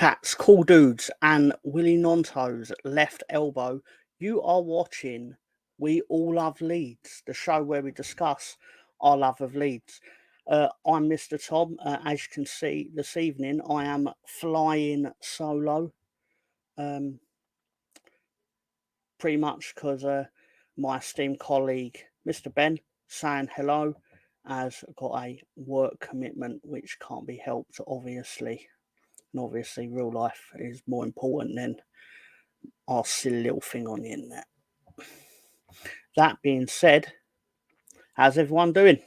Cats, Cool Dudes, and Willie Nonto's Left Elbow. You are watching We All Love Leeds, the show where we discuss our love of Leeds. I'm Mr. Tom. As you can see this evening, I am flying solo. Pretty much because my esteemed colleague, Mr. Ben, saying hello, has got a work commitment which can't be helped, obviously. And obviously, real life is more important than our silly little thing on the internet. That being said, how's everyone doing?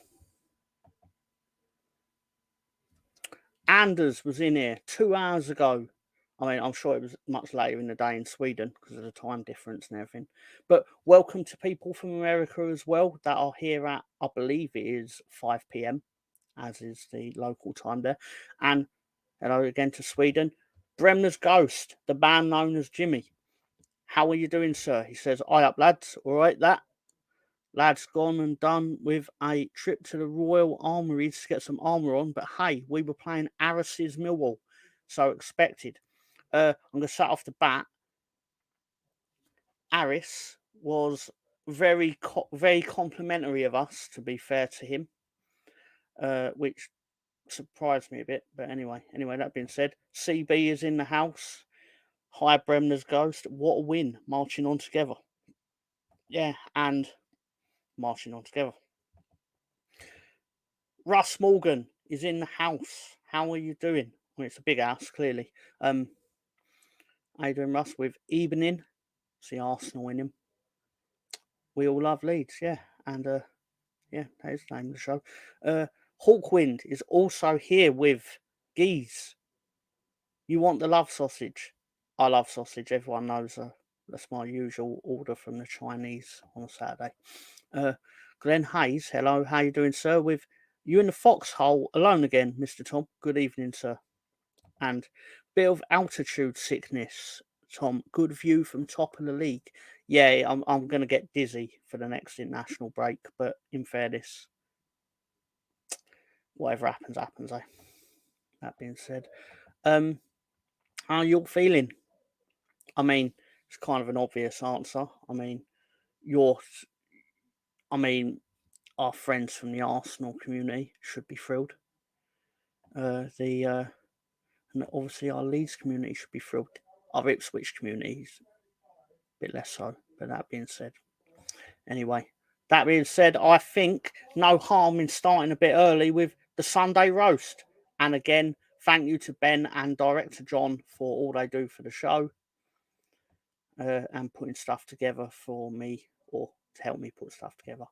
Anders was in here 2 hours ago. I mean, I'm sure it was much later in the day in Sweden because of the time difference and everything. But welcome to people from America as well that are here at, I believe it is 5 p.m, as is the local time there. And hello again to Sweden. Bremner's Ghost, the band known as Jimmy. How are you doing, sir? He says, "Aye up, lads. All right, that. Lad's gone and done with a trip to the Royal Armouries to get some armour on. But hey, we were playing Aris's Millwall, so expected." I'm going to start off the bat. Aris was very complimentary of us, to be fair to him, which surprised me a bit. But anyway, that being said, CB is in the house. Hi, Bremner's Ghost. What a win, marching on together. Yeah, and marching on together. Russ Morgan is in the house. How are you doing? Well, it's a big house, clearly. How you doing, Russ? With evening. See Arsenal in him. We all love Leeds, yeah. And yeah, that is the name of the show. Hawkwind is also here with Geese. You want the love sausage? I love sausage. Everyone knows that's my usual order from the Chinese on a Saturday. Glenn Hayes, hello. How you doing, sir? With you in the foxhole alone again, Mr. Tom. Good evening, sir. And bit of altitude sickness, Tom. Good view from top of the league. Yeah, I'm going to get dizzy for the next international break, but in fairness, whatever happens, happens, eh? That being said, how are you all feeling? I mean, it's kind of an obvious answer. I mean, our friends from the Arsenal community should be thrilled. And obviously our Leeds community should be thrilled. Our Ipswich communities, a bit less so. But that being said, anyway, I think no harm in starting a bit early with the Sunday roast. And again, thank you to Ben and Director John for all they do for the show and putting stuff together for me, or to help me put stuff together.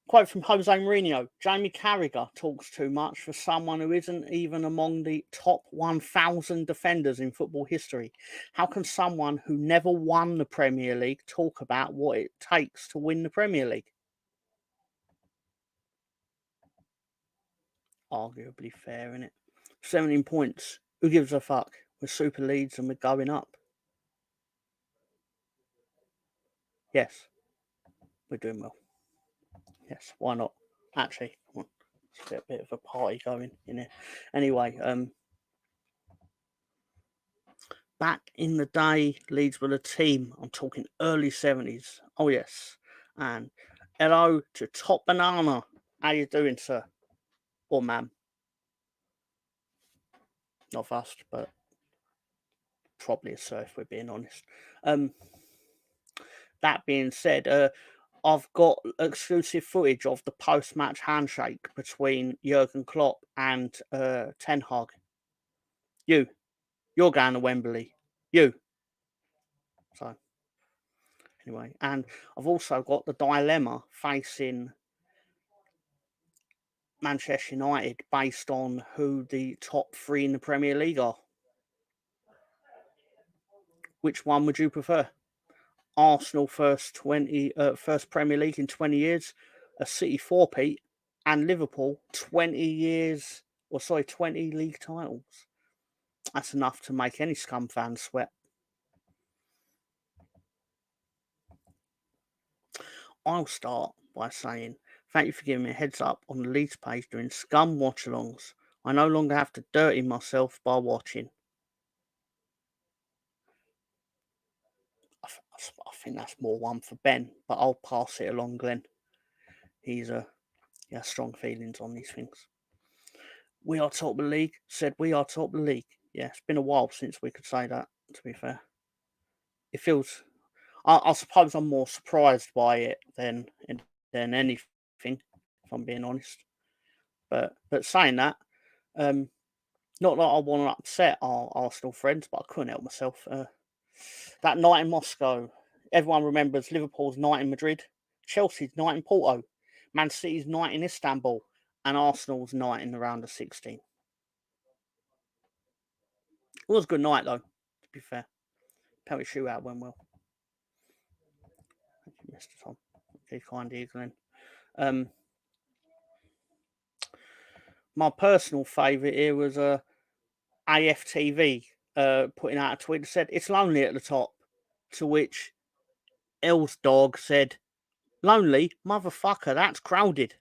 Quote from Jose Mourinho: "Jamie Carragher talks too much for someone who isn't even among the top 1,000 defenders in football history. How can someone who never won the Premier League talk about what it takes to win the Premier League?" Arguably fair, innit? 17 points. Who gives a fuck? We're Super Leeds and we're going up. Yes, we're doing well. Yes, why not? Actually, come on. Let's get a bit of a party going in here. Anyway, back in the day, Leeds were a team. I'm talking early 70s. Oh, yes. And hello to Top Banana. How you doing, sir? Or ma'am? Not fast, but probably a sir if we're being honest. That being said, I've got exclusive footage of the post-match handshake between Jurgen Klopp and Ten Hag. You're going to Wembley. So, anyway, and I've also got the dilemma facing Manchester United based on who the top three in the Premier League are. Which one would you prefer? Arsenal first Premier League in 20 years, a City four-peat, and Liverpool 20 league titles. That's enough to make any scum fan sweat. I'll start by saying thank you for giving me a heads up on the Leeds page doing scum watch-alongs. I no longer have to dirty myself by watching. I think that's more one for Ben, but I'll pass it along, Glenn. He has strong feelings on these things. We are top of the league. Said we are top of the league. Yeah, it's been a while since we could say that, to be fair. It feels... I suppose I'm more surprised by it than anything, if I'm being honest. But saying that, not that I want to upset our Arsenal friends, but I couldn't help myself. That night in Moscow, everyone remembers Liverpool's night in Madrid, Chelsea's night in Porto, Man City's night in Istanbul, and Arsenal's night in the round of 16. It was a good night, though, to be fair. Penalty shootout went well. Thank you, Mr. Tom. Okay, kind eagling. My personal favourite here was AFTV putting out a tweet that said, "It's lonely at the top," to which El's dog said, "Lonely? Motherfucker, that's crowded."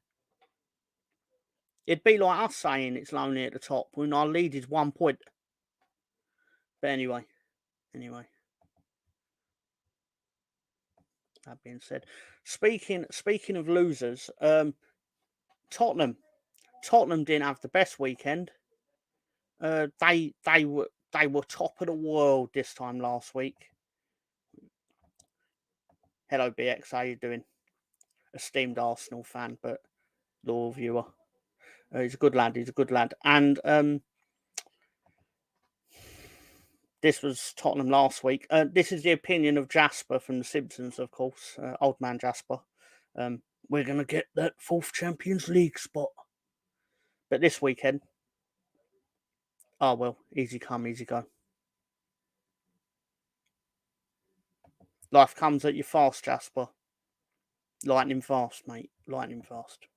It'd be like us saying it's lonely at the top when our lead is 1 point. But anyway. That being said, speaking of losers, Tottenham didn't have the best weekend. They were top of the world this time last week. Hello, BX, how you doing? Esteemed Arsenal fan, but loyal viewer. He's a good lad. And this was Tottenham last week. This is the opinion of Jasper from The Simpsons, of course. Old man Jasper. We're going to get that 4th Champions League spot. But this weekend, well, easy come, easy go. Life comes at you fast, Jasper. Lightning fast, mate. Lightning fast.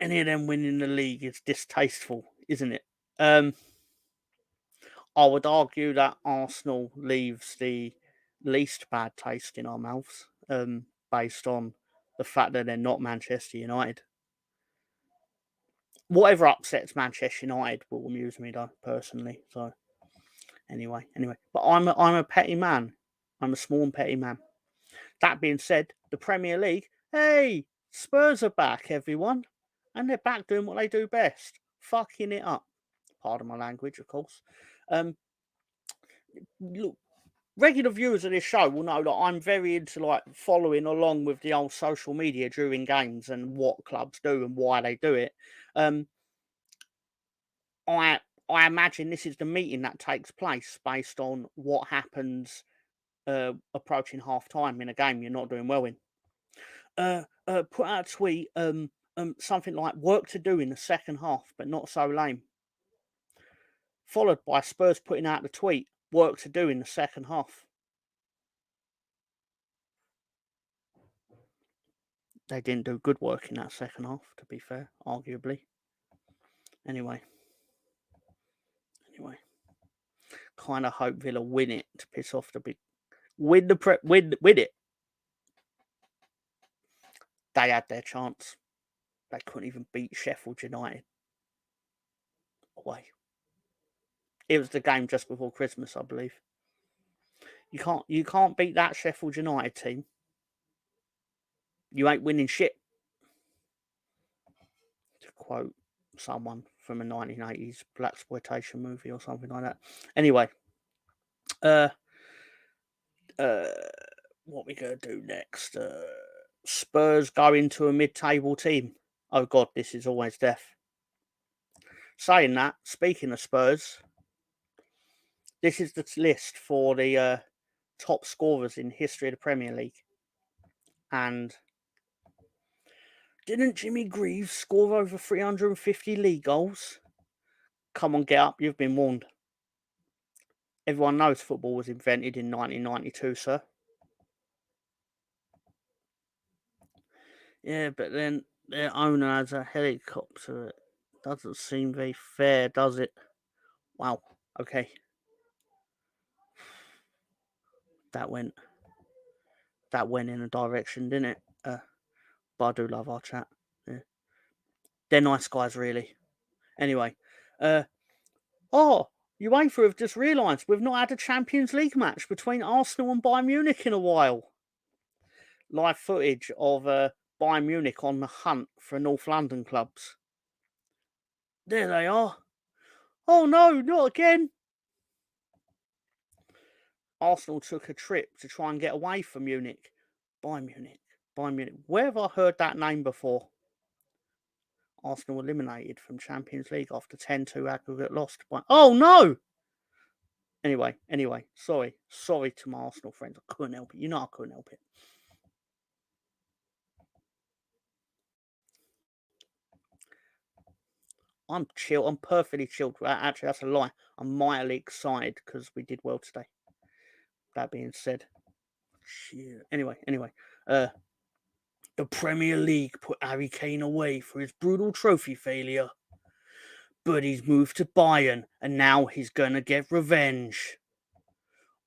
Any of them winning the league is distasteful, isn't it? I would argue that Arsenal leaves the least bad taste in our mouths, based on the fact that they're not Manchester United. Whatever upsets Manchester United will amuse me, though, personally. So, anyway. But I'm a petty man. I'm a small and petty man. That being said, the Premier League, hey, Spurs are back, everyone. And they're back doing what they do best. Fucking it up. Pardon my language, of course. Look, regular viewers of this show will know that I'm very into following along with the old social media during games and what clubs do and why they do it. I imagine this is the meeting that takes place based on what happens approaching half time in a game you're not doing well in. Put out a tweet, something like "work to do in the second half, but not so lame." Followed by Spurs putting out the tweet, "work to do in the second half." They didn't do good work in that second half, to be fair, arguably. Anyway. Kind of hope Villa win it to piss off the big... Win it. They had their chance. They couldn't even beat Sheffield United away. It was the game just before Christmas, I believe. You can't beat that Sheffield United team. You ain't winning shit. To quote someone from a 1980s blaxploitation movie or something like that. Anyway, what we gonna do next? Spurs go into a mid-table team. Oh God, this is always death. Saying that, speaking of Spurs, this is the list for the top scorers in history of the Premier League. And didn't Jimmy Greaves score over 350 league goals? Come on, get up, you've been warned. Everyone knows football was invented in 1992, sir. Yeah, but then their owner has a helicopter. It doesn't seem very fair, does it? Wow, okay. That went in a direction, didn't it? But I do love our chat. Yeah. They're nice guys, really. Anyway, UEFA have just realised we've not had a Champions League match between Arsenal and Bayern Munich in a while. Live footage of Bayern Munich on the hunt for North London clubs. There they are. Oh no, not again. Arsenal took a trip to try and get away from Munich. Bayern Munich. Where have I heard that name before? Arsenal eliminated from Champions League after 10-2 aggregate loss. Oh no! Anyway, sorry to my Arsenal friends. I couldn't help it. I couldn't help it. I'm chill. I'm perfectly chilled. Actually, that's a lie. I'm mightily excited because we did well today. That being said, anyway, the Premier League put Harry Kane away for his brutal trophy failure, but he's moved to Bayern and now he's gonna get revenge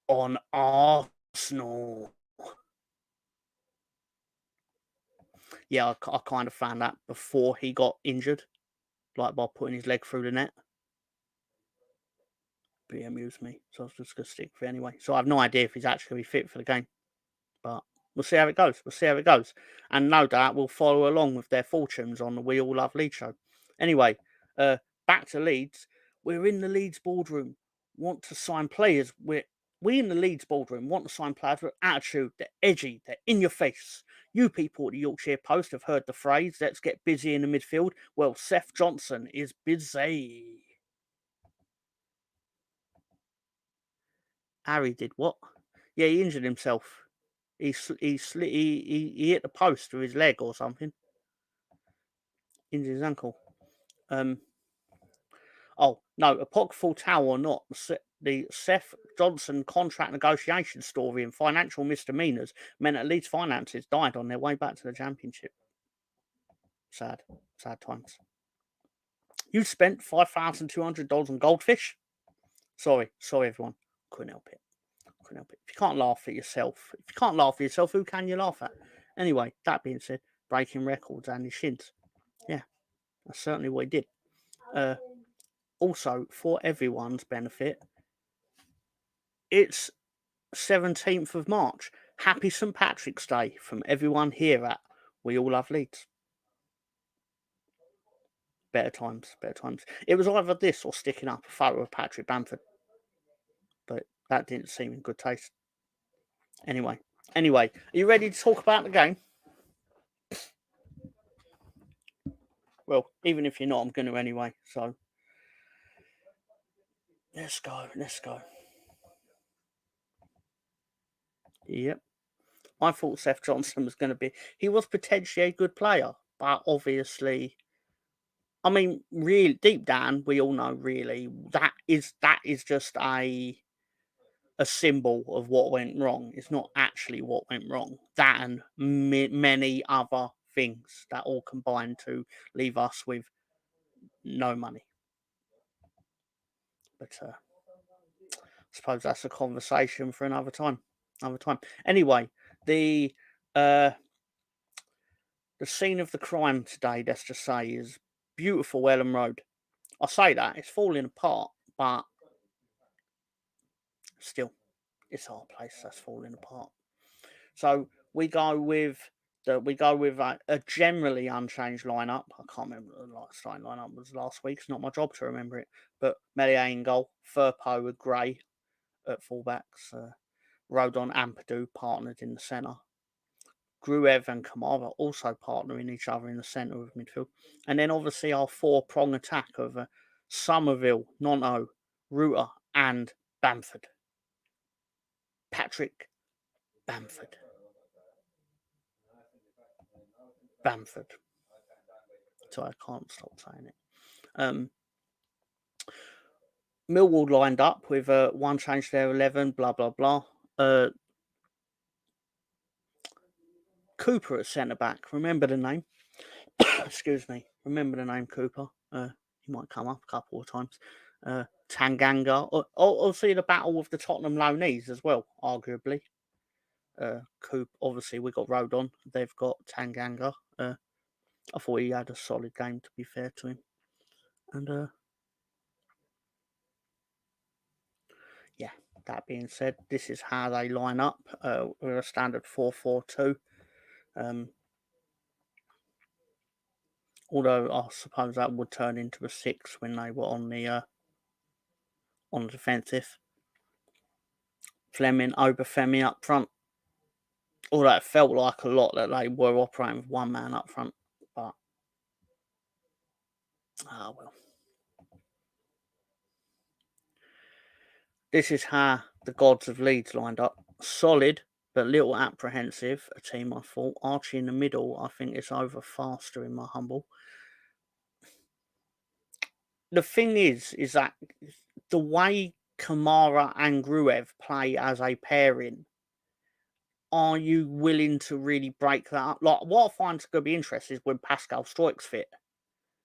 on Arsenal. Yeah, I kind of found that before he got injured, like by putting his leg through the net. But he amused me, so I was just going to stick with it anyway. So I have no idea if he's actually going to be fit for the game, but we'll see how it goes. And no doubt we'll follow along with their fortunes on the We All Love Leeds show. Anyway, back to Leeds. We're in the Leeds boardroom, want to sign players. We in the Leeds boardroom want to sign players with attitude. They're edgy. They're in your face. You people at the Yorkshire Post have heard the phrase, let's get busy in the midfield. Well, Seth Johnson is busy. Harry did what? Yeah, he injured himself. He hit the post with his leg or something. Injured his ankle. Oh, no, apocryphal tale or not, the Seth Johnson contract negotiation story and financial misdemeanours meant that Leeds' finances died on their way back to the Championship. Sad times. You spent $5,200 on goldfish? Sorry, everyone. Couldn't help it. If you can't laugh at yourself, who can you laugh at? Anyway, that being said, breaking records and his shins. Yeah, that's certainly what he did. Also, for everyone's benefit, it's 17th of March. Happy St. Patrick's Day from everyone here at We All Love Leeds. Better times. It was either this or sticking up a photo of Patrick Bamford. But that didn't seem in good taste. Anyway, are you ready to talk about the game? Well, even if you're not, I'm going to anyway. So, let's go. Yep. I thought Seth Johnson was going to be... He was potentially a good player, but obviously... I mean, really, deep down, we all know, really, that is just a symbol of what went wrong. It's not actually what went wrong. That and many other things that all combined to leave us with no money. But I suppose that's a conversation for another time. Anyway, the scene of the crime today, let's just say, is beautiful Ellen Road. I say that, it's falling apart, but still, it's our place that's falling apart. So we go with a generally unchanged lineup. I can't remember what the starting lineup was last week. It's not my job to remember it. But Melier in goal, Firpo with Gray at fullbacks, Rodon Ampadu partnered in the centre. Gruev and Kamara also partnering each other in the centre of midfield. And then obviously our four-prong attack of Somerville, Nonto, Ruter and Bamford. Patrick Bamford. So I can't stop saying it. Millwall lined up with one change to their 11, blah, blah, blah. Cooper at centre-back. Remember the name. Excuse me. Remember the name Cooper. He might come up a couple of times. Tanganga. I'll see the battle with the Tottenham loanees as well, arguably. Cooper. Obviously, we've got Rodon. They've got Tanganga. I thought he had a solid game, to be fair to him. And yeah, that being said, this is how they line up. We're a standard 4-4-2. Although I suppose that would turn into a 6 when they were on the defensive. Fleming, Obafemi up front. Although it felt like a lot that they were operating with one man up front, but well. This is how the gods of Leeds lined up. Solid, but little apprehensive. A team, I thought. Archie in the middle, I think it's over faster in my humble. The thing is that the way Kamara and Gruev play as a pairing, are you willing to really break that up? Like, what I find going to be interesting is when Pascal Stoich's fit.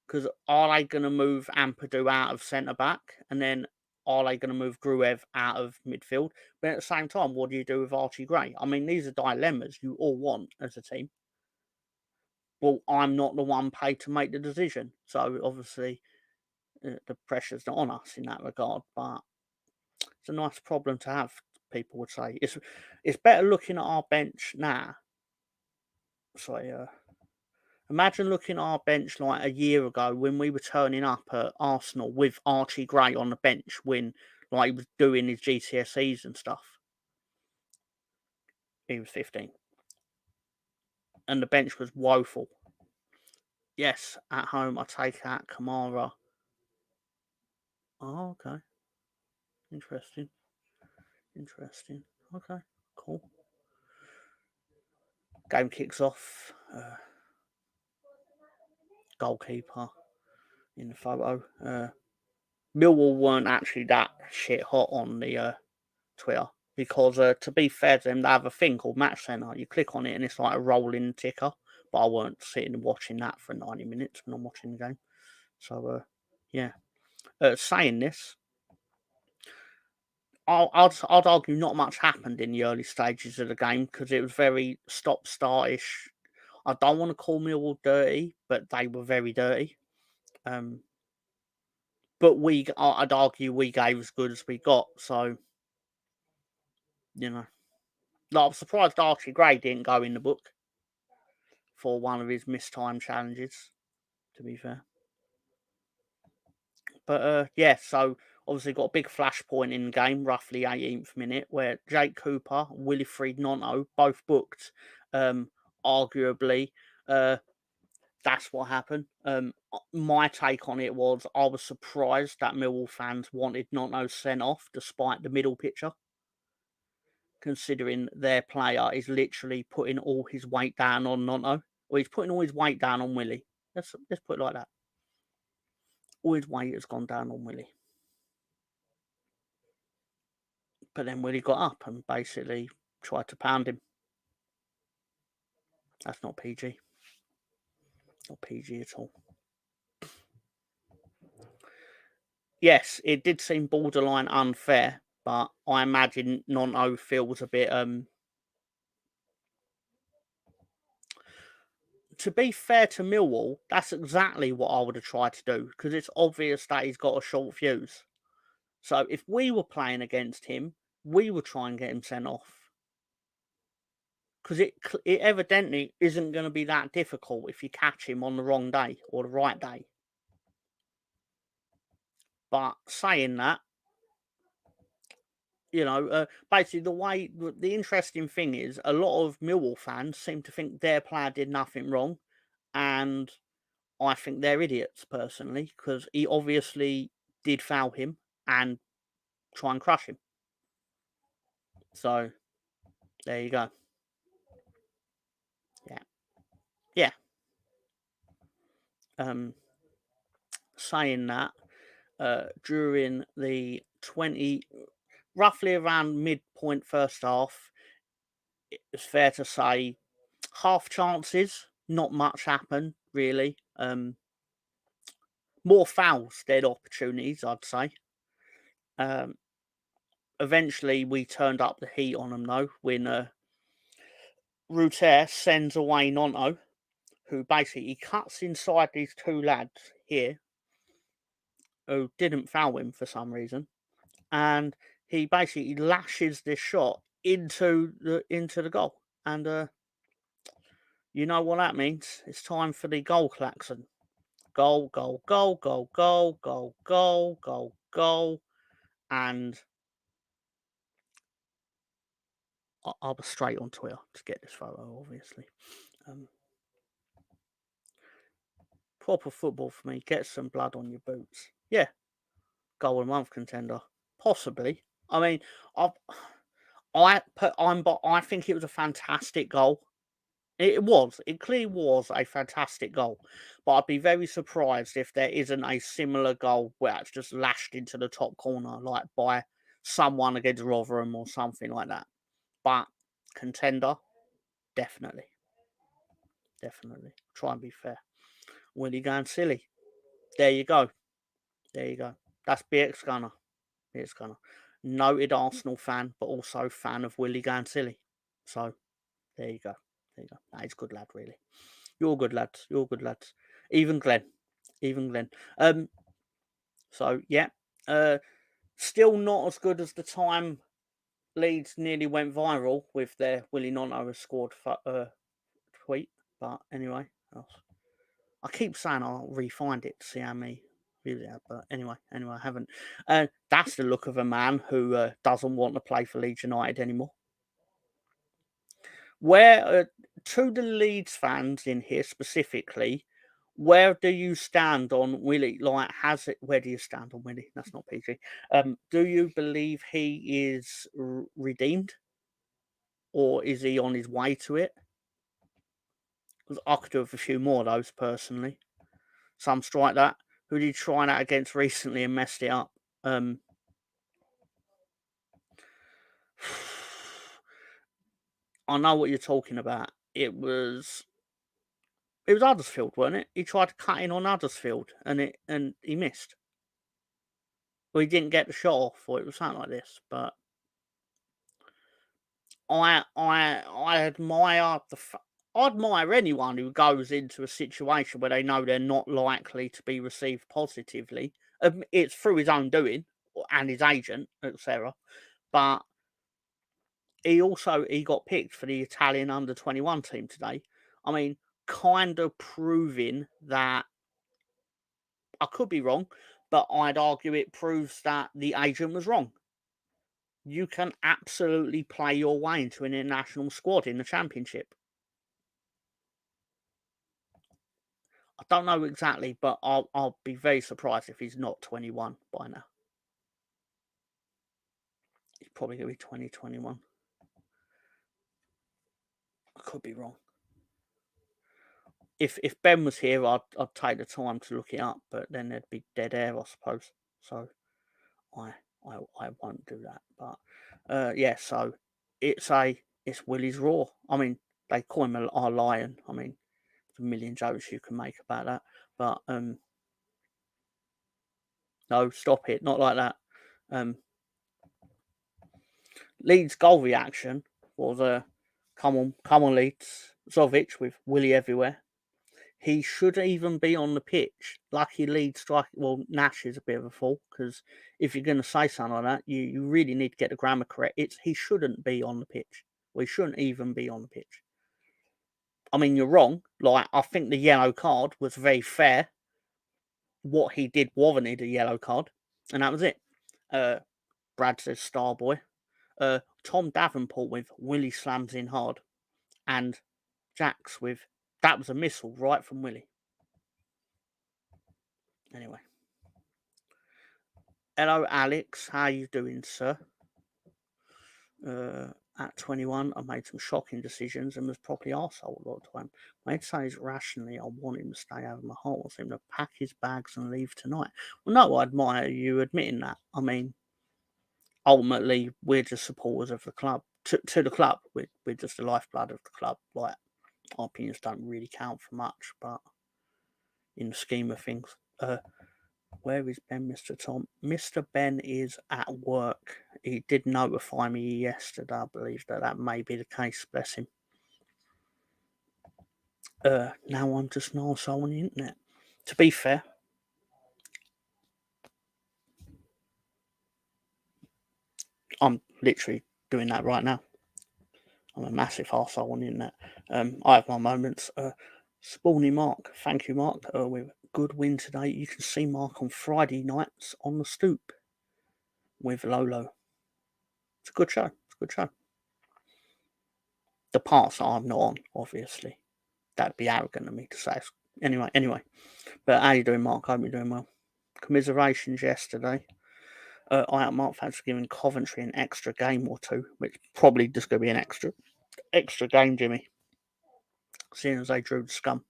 Because are they going to move Ampadu out of centre back, and then are they going to move Gruev out of midfield? But at the same time, what do you do with Archie Gray? I mean, these are dilemmas you all want as a team. Well, I'm not the one paid to make the decision, so obviously the pressure's not on us in that regard. But it's a nice problem to have. People would say it's better looking at our bench now. Sorry, imagine looking at our bench like a year ago when we were turning up at Arsenal with Archie Gray on the bench when like he was doing his GCSEs and stuff. He was 15. And the bench was woeful. Yes, at home I take out Kamara. Oh, okay. Interesting. Okay, cool. Game kicks off. Goalkeeper in the photo. Millwall weren't actually that shit hot on the Twitter because, to be fair to them, they have a thing called Match Center. You click on it and it's like a rolling ticker. But I weren't sitting and watching that for 90 minutes when I'm watching the game. So, yeah. Saying this, I'd argue not much happened in the early stages of the game because it was very stop-start-ish. I don't want to call Millwall dirty, but they were very dirty. But I'd argue we gave as good as we got. So, you know. Like, I'm surprised Archie Gray didn't go in the book for one of his missed time challenges, to be fair. But, yeah, so obviously got a big flashpoint in the game, roughly 18th minute, where Jake Cooper, Wilfried Gnonto, both booked. Arguably, that's what happened. My take on it was I was surprised that Millwall fans wanted Gnonto sent off despite the middle picture, considering their player is literally putting all his weight down on Gnonto. Or he's putting all his weight down on Willie. Let's put it like that. All his weight has gone down on Willie. But then Willie got up and basically tried to pound him. That's not PG. Not PG at all. Yes, it did seem borderline unfair, but I imagine Gnonto feels a bit... To be fair to Millwall, that's exactly what I would have tried to do, because it's obvious that he's got a short fuse. So if we were playing against him, we would try and get him sent off. Because it evidently isn't going to be that difficult if you catch him on the wrong day or the right day. But saying that, basically the interesting thing is a lot of Millwall fans seem to think their player did nothing wrong, and I think they're idiots personally, because he obviously did foul him and try and crush him. So there you go. Yeah. Saying that, during the roughly around midpoint first half, it's fair to say half chances, not much happened really. More fouls than opportunities, I'd say. Eventually we turned up the heat on them though when Ruter sends away Gnonto, who basically he cuts inside these two lads here who didn't foul him for some reason, and he basically lashes this shot into the goal. And you know what that means? It's time for the goal klaxon. Goal, goal, goal, goal, goal, goal, goal, goal, goal, and I'll be straight on Twitter to get this photo, obviously. Um, Proper football for me. Get some blood on your boots. Yeah, goal of the month contender, possibly. I mean, I, I think it was a fantastic goal. It was. It clearly was a fantastic goal. But I'd be very surprised if there isn't a similar goal where it's just lashed into the top corner, like by someone against Rotherham or something like that. But contender, definitely. Definitely. Try and be fair. Willie going silly. There you go. There you go. That's BX Gunner. BX Gunner. Noted Arsenal fan, but also fan of Willie going silly. So there you go. There you go. That is good lad, really. You're good lads. You're good lads. Even Glenn. Even Glenn. So yeah. Still not as good as the time Leeds nearly went viral with their Willie Nonto has scored tweet. But anyway, I keep saying I'll re-find it to see how many views it had. But anyway, I haven't. That's the look of a man who doesn't want to play for Leeds United anymore. Where to the Leeds fans in here specifically, where do you stand on Willie? Like, has it? Where do you stand on Willie? That's not PG. Do you believe he is redeemed, or is he on his way to it? Because I could do with a few more of those personally. Some strike that. Who did he try that against recently and messed it up? I know what you're talking about. It was Huddersfield, wasn't it? He tried to cut in on Huddersfield and he missed. Well, he didn't get the shot off, or it was something like this. But I admire I admire anyone who goes into a situation where they know they're not likely to be received positively. It's through his own doing and his agent, etc. But he got picked for the Italian under-21 team today. I mean, kind of proving that I could be wrong, but I'd argue it proves that the agent was wrong. You can absolutely play your way into an international squad in the Championship. I don't know exactly, but I'll be very surprised if he's not 21 by now. He's probably going to be 2021. I could be wrong. If Ben was here, I'd take the time to look it up, but then there'd be dead air, I suppose. So I won't do that. But yeah, so it's Willie's Raw. I mean, they call him our lion. I mean, there's a million jokes you can make about that. But no, stop it, not like that. Leeds' goal reaction was come on, Leeds. Zovic with Willie everywhere. He should even be on the pitch. Lucky Leeds strike. Well, Nash is a bit of a fool because if you're going to say something like that, you really need to get the grammar correct. He shouldn't be on the pitch. We shouldn't even be on the pitch. I mean, you're wrong. Like, I think the yellow card was very fair. What he did warranted a yellow card, and that was it. Brad says Starboy. Tom Davenport with Willie slams in hard, and Jax with that was a missile right from Willie. Anyway. Hello, Alex. How you doing, sir? At 21, I made some shocking decisions and was properly arsehole a lot of the time. I'd say rationally, I want him to stay out of my heart. I want him to pack his bags and leave tonight. Well, no, I admire you admitting that. I mean, ultimately, we're just supporters of the club. To the club, we're just the lifeblood of the club. Like, our opinions don't really count for much, but in the scheme of things, where is Ben, Mr. Tom? Mr. Ben is at work. He did notify me yesterday, I believe, that may be the case. Bless him. Now I'm just an arsehole on the internet. To be fair, I'm literally doing that right now. I'm a massive arsehole on the internet. I have my moments. Spawny Mark, thank you, Mark. With a good win today. You can see Mark on Friday nights on the stoop with Lolo. It's a good show. It's a good show. The parts I'm not on, obviously. That'd be arrogant of me to say. Anyway. But how you doing, Mark? I hope you're doing well. Commiserations yesterday. I am Mark fans for giving Coventry an extra game or two, which probably just going to be an extra game, Jimmy. Seeing as they drew the scum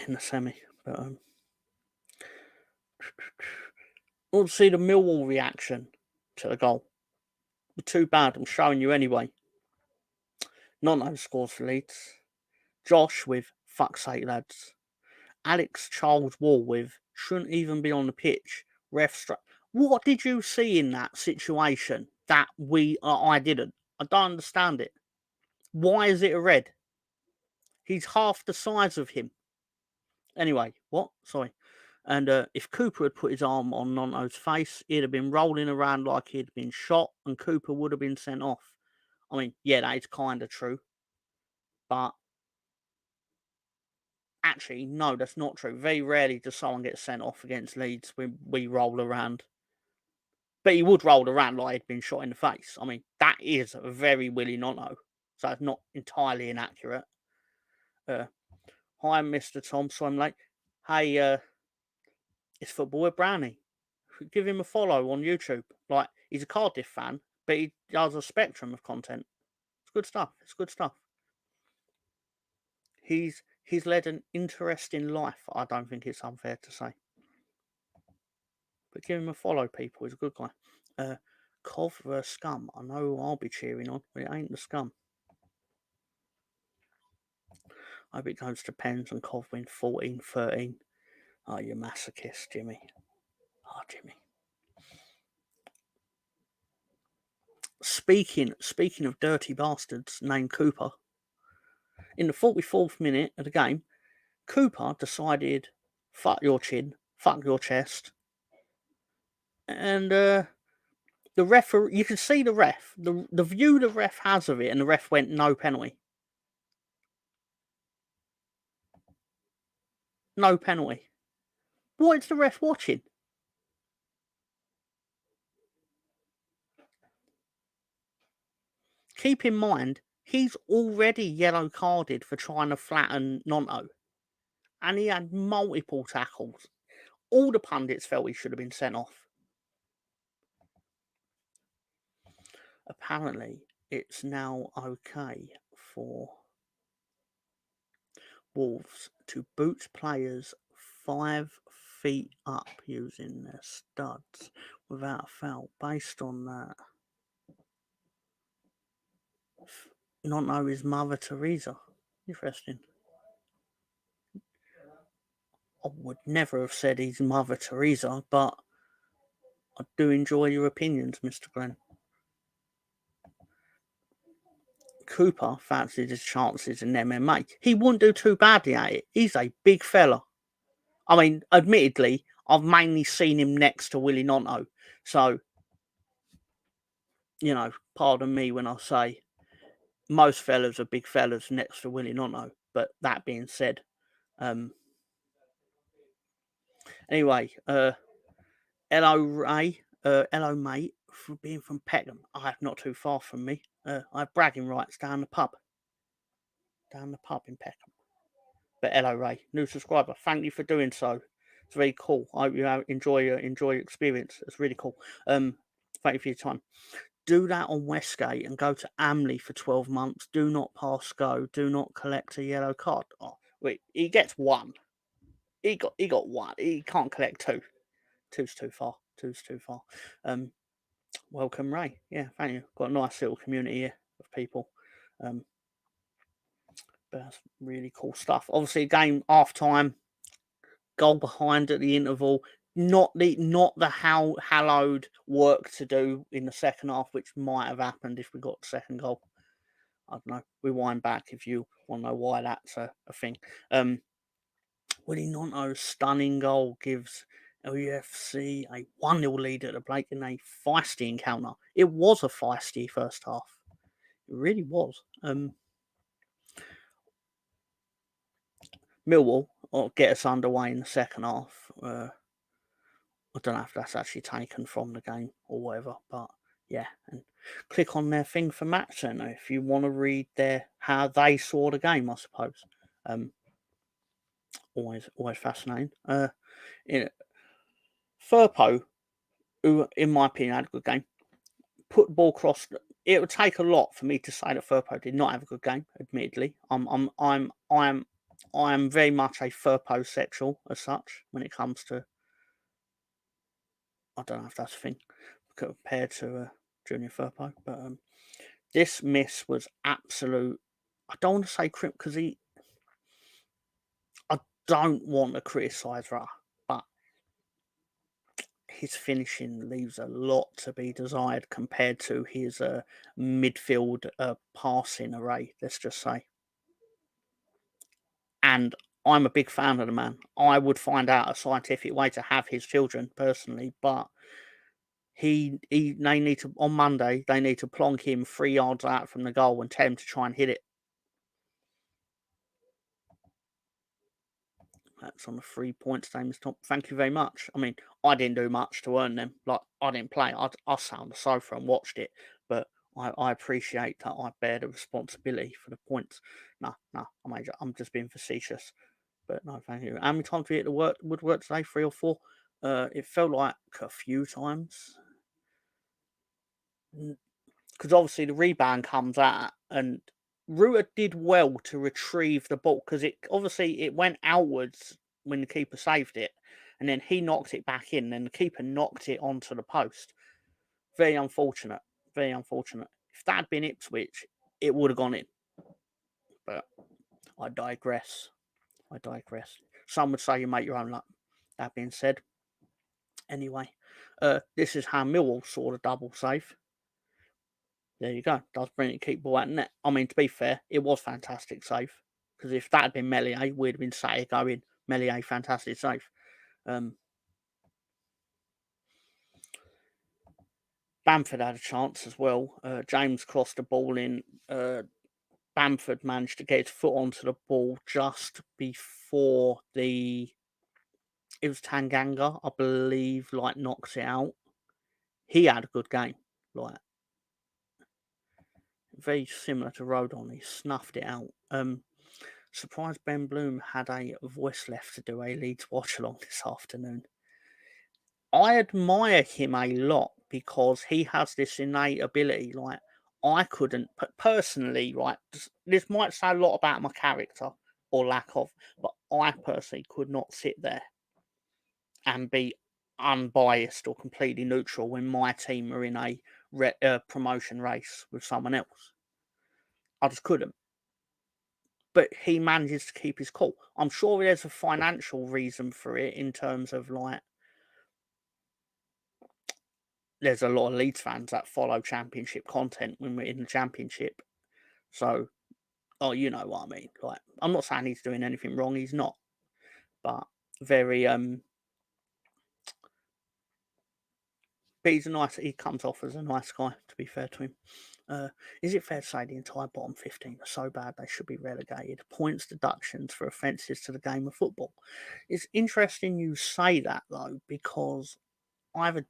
in the semi. But we'll see the Millwall reaction to the goal. Too bad, I'm showing you anyway. Nonno scores for Leeds. Josh with fuck's sake, lads. Alex Charles Wall with shouldn't even be on the pitch. Ref struck. What did you see in that situation that I didn't? I don't understand it. Why is it a red? He's half the size of him. Anyway, what? Sorry. And if Cooper had put his arm on Nonto's face, he'd have been rolling around like he'd been shot, and Cooper would have been sent off. I mean, yeah, that is kind of true. But actually, no, that's not true. Very rarely does someone get sent off against Leeds when we roll around. But he would roll around like he'd been shot in the face. I mean, that is a very Willie Nonto. So it's not entirely inaccurate. Hi, Mr. Tom, so I'm like, hey, it's Football with Brownie. Give him a follow on YouTube. Like, he's a Cardiff fan, but he does a spectrum of content. It's good stuff. It's good stuff. He's led an interesting life, I don't think it's unfair to say. But give him a follow, people. He's a good guy. Cov vs Scum. I know who I'll be cheering on, but it ain't the Scum. I hope it goes to pens and Cov win 14-13. Oh, you masochist, Jimmy. Oh, Jimmy. Speaking of dirty bastards named Cooper, in the 44th minute of the game, Cooper decided, fuck your chin, fuck your chest. And the referee, you can see the ref, the view the ref has of it, and the ref went, no penalty. No penalty. What is the ref watching? Keep in mind, he's already yellow carded for trying to flatten Nonto. And he had multiple tackles. All the pundits felt he should have been sent off. Apparently, it's now okay for Wolves to boot players 5 feet up using their studs without a foul. Based on that, not know his Mother Teresa. Interesting. I would never have said he's Mother Teresa, but I do enjoy your opinions, Mr. Glenn. Cooper fancied his chances in MMA. He wouldn't do too badly at it. He's a big fella. I mean, admittedly, I've mainly seen him next to Willie Nonto. So, you know, pardon me when I say most fellas are big fellas next to Willie Nonto. But that being said, anyway, hello, Ray. Hello, mate, for being from Peckham. Not too far from me. I have bragging rights down the pub. Down the pub in Peckham. But hello, Ray, new subscriber. Thank you for doing so. It's very cool. I hope you enjoy your experience. It's really cool. Thank you for your time. Do that on Westgate and go to Amley for 12 months. Do not pass go. Do not collect a yellow card. Oh, wait, he gets one. He got one. He can't collect two. Two's too far. Welcome, Ray. Yeah, thank you. Got a nice little community here of people. But that's really cool stuff. Obviously, game half time, goal behind at the interval. Not the hallowed work to do in the second half, which might have happened if we got the second goal. I don't know. Rewind back if you want to know why that's a thing. Willie Gnonto's stunning goal gives LUFC a 1-0 lead at the break in a feisty encounter. It was a feisty first half. It really was. Millwall will get us underway in the second half. I don't know if that's actually taken from the game or whatever, but yeah. And click on their thing for Match Centre if you want to read how they saw the game, I suppose. Always fascinating. Firpo, who in my opinion had a good game, put the ball across. It would take a lot for me to say that Firpo did not have a good game. Admittedly, I'm very much a Firpo sexual as such when it comes to. I don't know if that's a thing compared to Junior Firpo, but this miss was absolute. I don't want to say crimp because I don't want to criticise Ra, but his finishing leaves a lot to be desired compared to his midfield passing array, let's just say. And I'm a big fan of the man. I would find out a scientific way to have his children personally, but they need to, on Monday, they need to plonk him 3 yards out from the goal and tell him to try and hit it. That's on the 3 points, James Top. Thank you very much. I mean, I didn't do much to earn them. Like, I didn't play. I sat on the sofa and watched it. But I appreciate that I bear the responsibility for the points. No, I'm just being facetious. But no, thank you. How many times did you hit the woodwork today? 3 or 4? It felt like a few times. Because obviously the rebound comes out and Ruta did well to retrieve the ball because it went outwards when the keeper saved it, and then he knocked it back in, and the keeper knocked it onto the post. Very unfortunate. Very unfortunate. If that had been Ipswich, it would have gone in. But I digress. Some would say you make your own luck. That being said, anyway, this is how Millwall saw the double save. There you go. Does brilliant keep ball at net. I mean, to be fair, it was fantastic save. Because if that had been Melier, we'd have been sat here going, Melier, fantastic save. Bamford had a chance as well. James crossed the ball in. Bamford managed to get his foot onto the ball just before it was Tanganga, I believe, knocks it out. He had a good game. Very similar to Rodon. He snuffed it out. Surprised Ben Bloom had a voice left to do a Leeds watch along this afternoon. I admire him a lot because he has this innate ability. I couldn't, personally, this might say a lot about my character or lack of, but I personally could not sit there and be unbiased or completely neutral when my team are in a promotion race with someone else. I just couldn't. But he manages to keep his cool. I'm sure there's a financial reason for it in terms of there's a lot of Leeds fans that follow Championship content when we're in the Championship. So, you know what I mean. I'm not saying he's doing anything wrong. He's not. But very but he comes off as a nice guy, to be fair to him. Is it fair to say the entire bottom 15 are so bad they should be relegated? Points deductions for offences to the game of football. It's interesting you say that, though, because I have a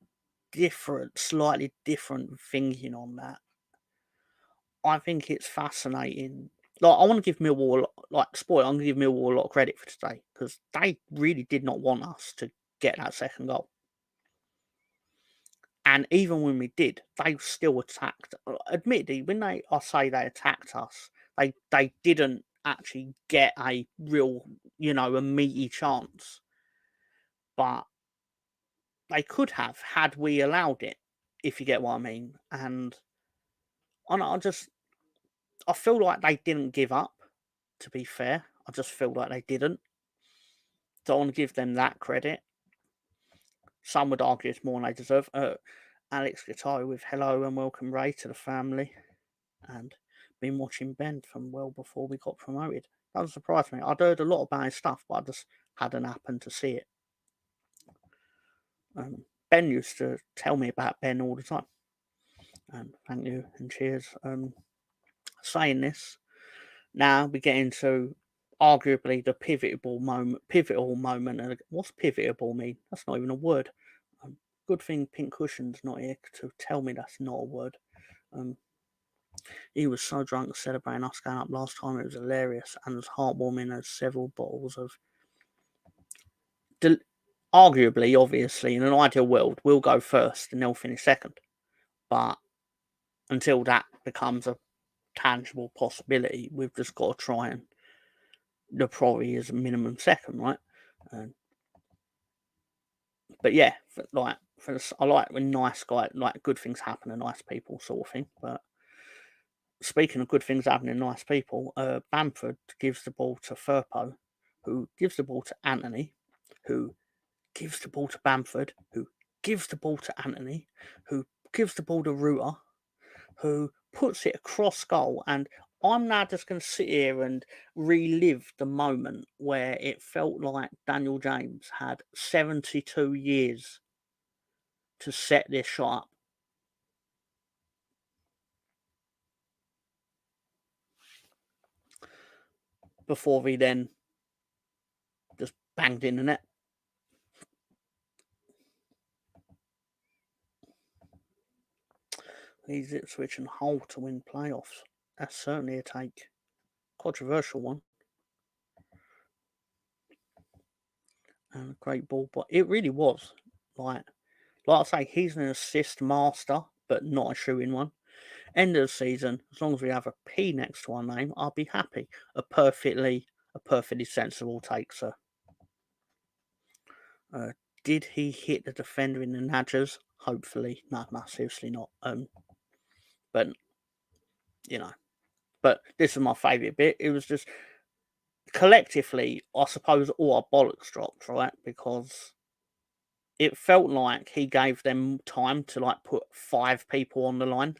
slightly different thinking on that. I think it's fascinating. I want to give Millwall, I'm going to give Millwall a lot of credit for today because they really did not want us to get that second goal. And even when we did, they still attacked. Admittedly, when I say they attacked us, they didn't actually get a real, a meaty chance. But they could have had we allowed it, if you get what I mean. And I feel like they didn't give up, to be fair. I just feel like they didn't. So I want to give them that credit. Some would argue it's more than they deserve. Alex Guitar with hello and welcome Ray to the family. And been watching Ben from well before we got promoted. That doesn't surprise me. I'd heard a lot about his stuff, but I just hadn't happened to see it. Ben used to tell me about Ben all the time. Thank you and cheers. Saying this, now we get into arguably the pivotal moment. And what's pivotal mean? That's not even a word. Good thing Pink Cushion's not here to tell me that's not a word. He was so drunk celebrating us going up last time. It was hilarious and as heartwarming as several bottles of. Arguably, obviously, in an ideal world, we'll go first and they'll finish second. But until that becomes a tangible possibility, we've just got to try and the probably is a minimum second, right? But yeah, I like when nice guy, like good things happen to nice people, sort of thing. But speaking of good things happening to nice people, Bamford gives the ball to Firpo, who gives the ball to Anthony, who gives the ball to Bamford, who gives the ball to Anthony, who gives the ball to Ruter, who puts it across goal. And I'm now just going to sit here and relive the moment where it felt like Daniel James had 72 years to set this shot up. Before he then just banged in the net. Leeds, Ipswich and Hull to win playoffs. That's certainly a take. Controversial one. And a great ball, but it really was. Like I say, he's an assist master, but not a shooting one. End of the season, as long as we have a P next to our name, I'll be happy. A perfectly sensible take, sir. Did he hit the defender in the Nadgers? Hopefully. No, seriously not. But but this is my favourite bit. It was just collectively, I suppose, all our bollocks dropped, right? Because it felt like he gave them time to like put 5 people on the line.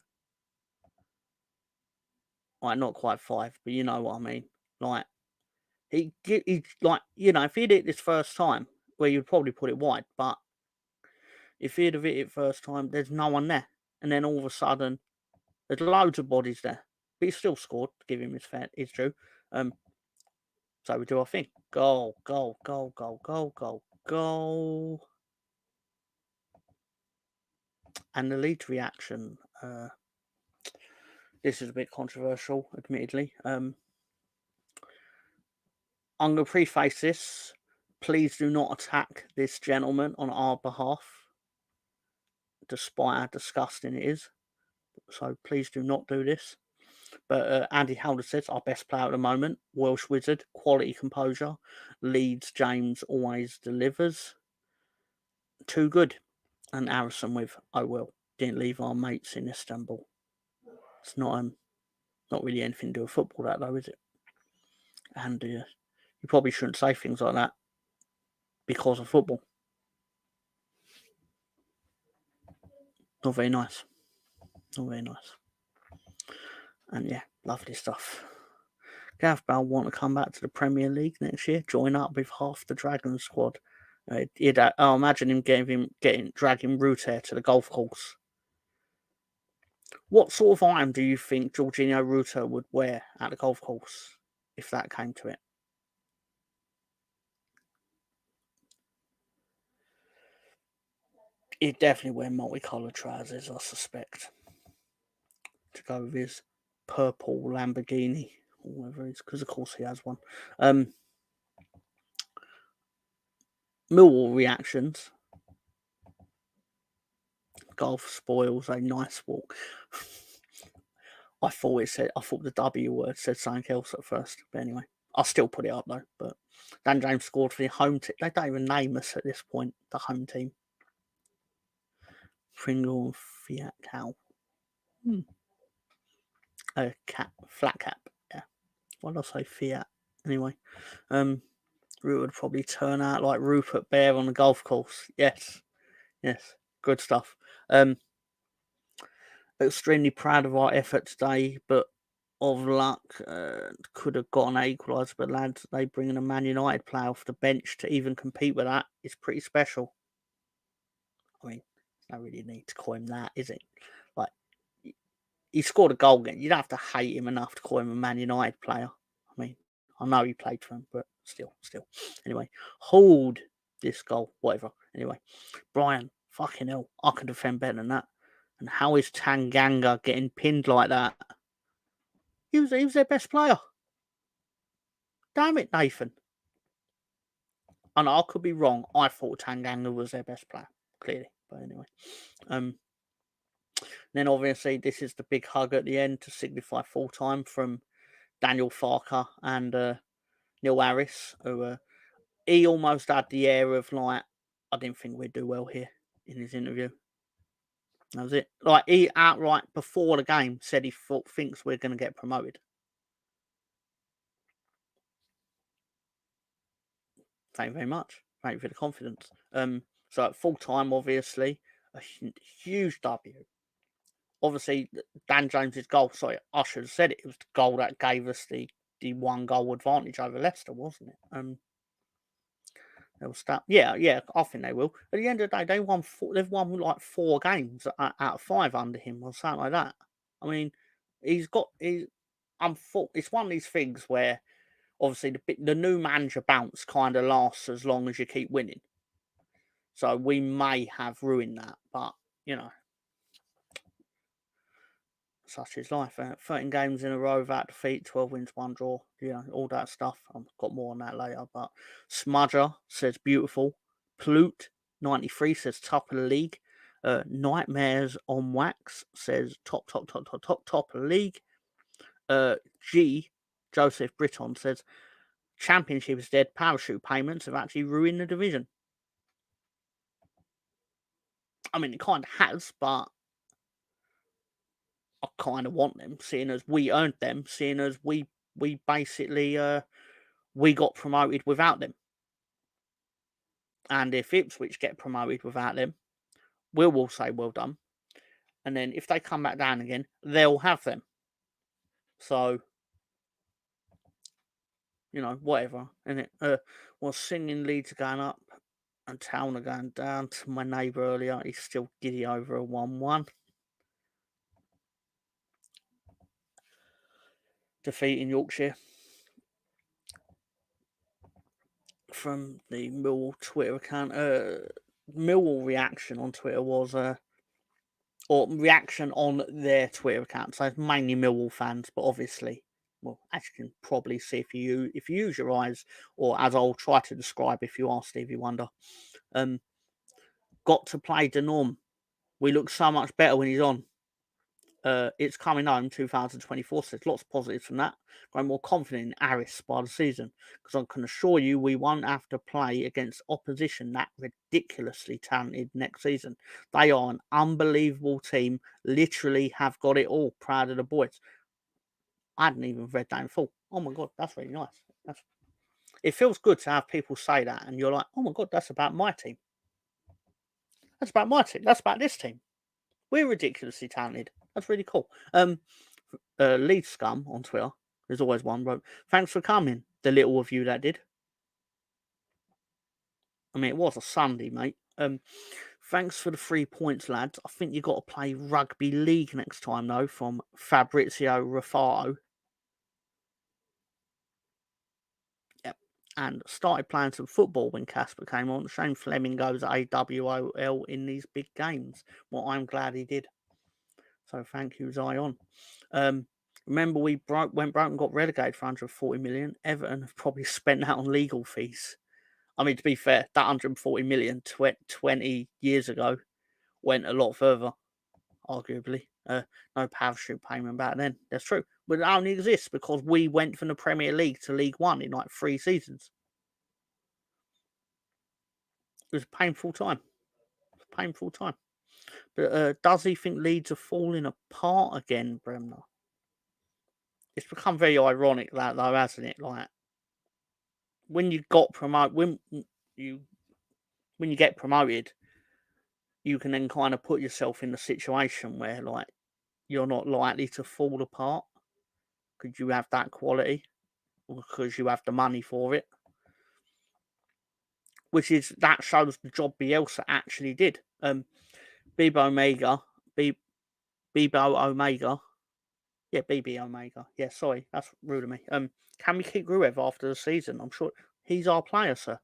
Like not quite 5, but you know what I mean. Like he like if he'd hit this first time, well, you'd probably put it wide. But if he'd have hit it first time, there's no one there, and then all of a sudden, there's loads of bodies there. But he still scored. To give him his due. So we do our thing. Goal, goal, goal, goal, goal, goal, goal. And the Leeds reaction. This is a bit controversial, admittedly. I'm going to preface this. Please do not attack this gentleman on our behalf, despite how disgusting it is. So please do not do this. But Andy Halder says, our best player at the moment, Welsh Wizard, quality composure. Leeds James always delivers. Too good. And Harrison with, oh well, didn't leave our mates in Istanbul. It's not really anything to do with football, that though, is it? And you probably shouldn't say things like that because of football. Not very nice. Not very nice. And yeah, lovely stuff. Gav Bell want to come back to the Premier League next year, join up with half the Dragon squad. I'll imagine him dragging Ruter to the golf course. What sort of item do you think Jorginho Ruter would wear at the golf course if that came to it? He'd definitely wear multicoloured trousers, I suspect, to go with his purple Lamborghini or whatever it is, because of course he has one. Millwall reactions. Golf spoils a nice walk. I thought the W word said something else at first, but anyway, I'll still put it up though. But Dan James scored for the home team. They don't even name us at this point, the home team. Pringle and Fiat Cow. Flat cap. Yeah. Why did I say Fiat? Anyway, Rupert would probably turn out like Rupert Bear on the golf course. Yes, good stuff. Extremely proud of our effort today, but of luck. Could have got an equaliser, but lads, they bring in a Man United player off the bench to even compete with that. It's pretty special. I mean, no really need to call him that, is it? Like, he scored a goal again. You don't have to hate him enough to call him a Man United player. I mean, I know he played for him, but still. Anyway, hold this goal, whatever. Anyway, Brian, fucking hell, I can defend better than that. And how is Tanganga getting pinned like that? He was their best player. Damn it, Nathan. And I could be wrong. I thought Tanganga was their best player, clearly. But anyway. Then obviously this is the big hug at the end to signify full time from Daniel Farker and Neil Harris, who he almost had the air of like, I didn't think we'd do well here in his interview. That was it. Like, he outright before the game said he thinks we're going to get promoted. Thank you very much. Thank you for the confidence. So at full time, obviously, a huge W. Obviously, Dan Jones's goal. Sorry, I should have said it. It was the goal that gave us the 1-goal advantage over Leicester, wasn't it? They'll start. Yeah, I think they will. At the end of the day, they've won like 4 games out of 5 under him, or something like that. I mean, it's one of these things where obviously the new manager bounce kind of lasts as long as you keep winning. So we may have ruined that, but you know, such is life. 13 games in a row without defeat, 12 wins, 1 draw. You know, all that stuff. I've got more on that later. But Smudger says beautiful. Plute 93 says top of the league. Nightmares on Wax says top of the league. G Joseph Britton says Championship is dead. Parachute payments have actually ruined the division. I mean, it kind of has, but I kind of want them, seeing as we earned them, seeing as we basically we got promoted without them. And if Ipswich get promoted without them, we'll all say well done. And then if they come back down again, they'll have them. So, you know, whatever. And it was singing Leeds are going up and Town are going down. To my neighbour earlier, he's still giddy over a 1-1. Defeating Yorkshire. From the Millwall Twitter account. Millwall reaction on Twitter was or reaction on their Twitter account. So it's mainly Millwall fans, but obviously, well, as you can probably see if you use your eyes, or as I'll try to describe if you are Stevie Wonder, got to play the norm. We look so much better when he's on. It's coming home 2024, so there's lots of positives from that. I'm more confident in Aris by the season, because I can assure you we won't have to play against opposition that ridiculously talented next season. They are an unbelievable team, literally have got it all. Proud of the boys. I hadn't even read that in full. Oh my God, that's really nice. It feels good to have people say that, and you're like, oh my God, that's about my team. That's about my team. That's about this team. We're ridiculously talented. That's really cool. Leeds Scum on Twitter, there's always one, wrote, thanks for coming, the little of you that did. I mean, it was a Sunday, mate. Thanks for the 3 points, lads. I think you got to play rugby league next time, though, from Fabrizio Raffato. Yep. And started playing some football when Casper came on. Shane Fleming goes AWOL in these big games. Well, I'm glad he did. So thank you, Zion. Remember, we went broke and got relegated for 140 million. Everton have probably spent that on legal fees. I mean, to be fair, that 140 million 20 years ago went a lot further, arguably. No parachute payment back then. That's true. But it only exists because we went from the Premier League to League One in like 3 seasons. It was a painful time. But does he think Leeds are falling apart again, Bremner? It's become very ironic that, though, hasn't it? Like, when you got promoted, when you get promoted, you can then kind of put yourself in a situation where, like, you're not likely to fall apart. because you have that quality, or because you have the money for it. That shows the job Bielsa actually did. Bibo Omega, Bibo Omega. Yeah, BB Omega. Yeah, sorry, that's rude of me. Can we keep Gruev after the season? I'm sure he's our player, sir.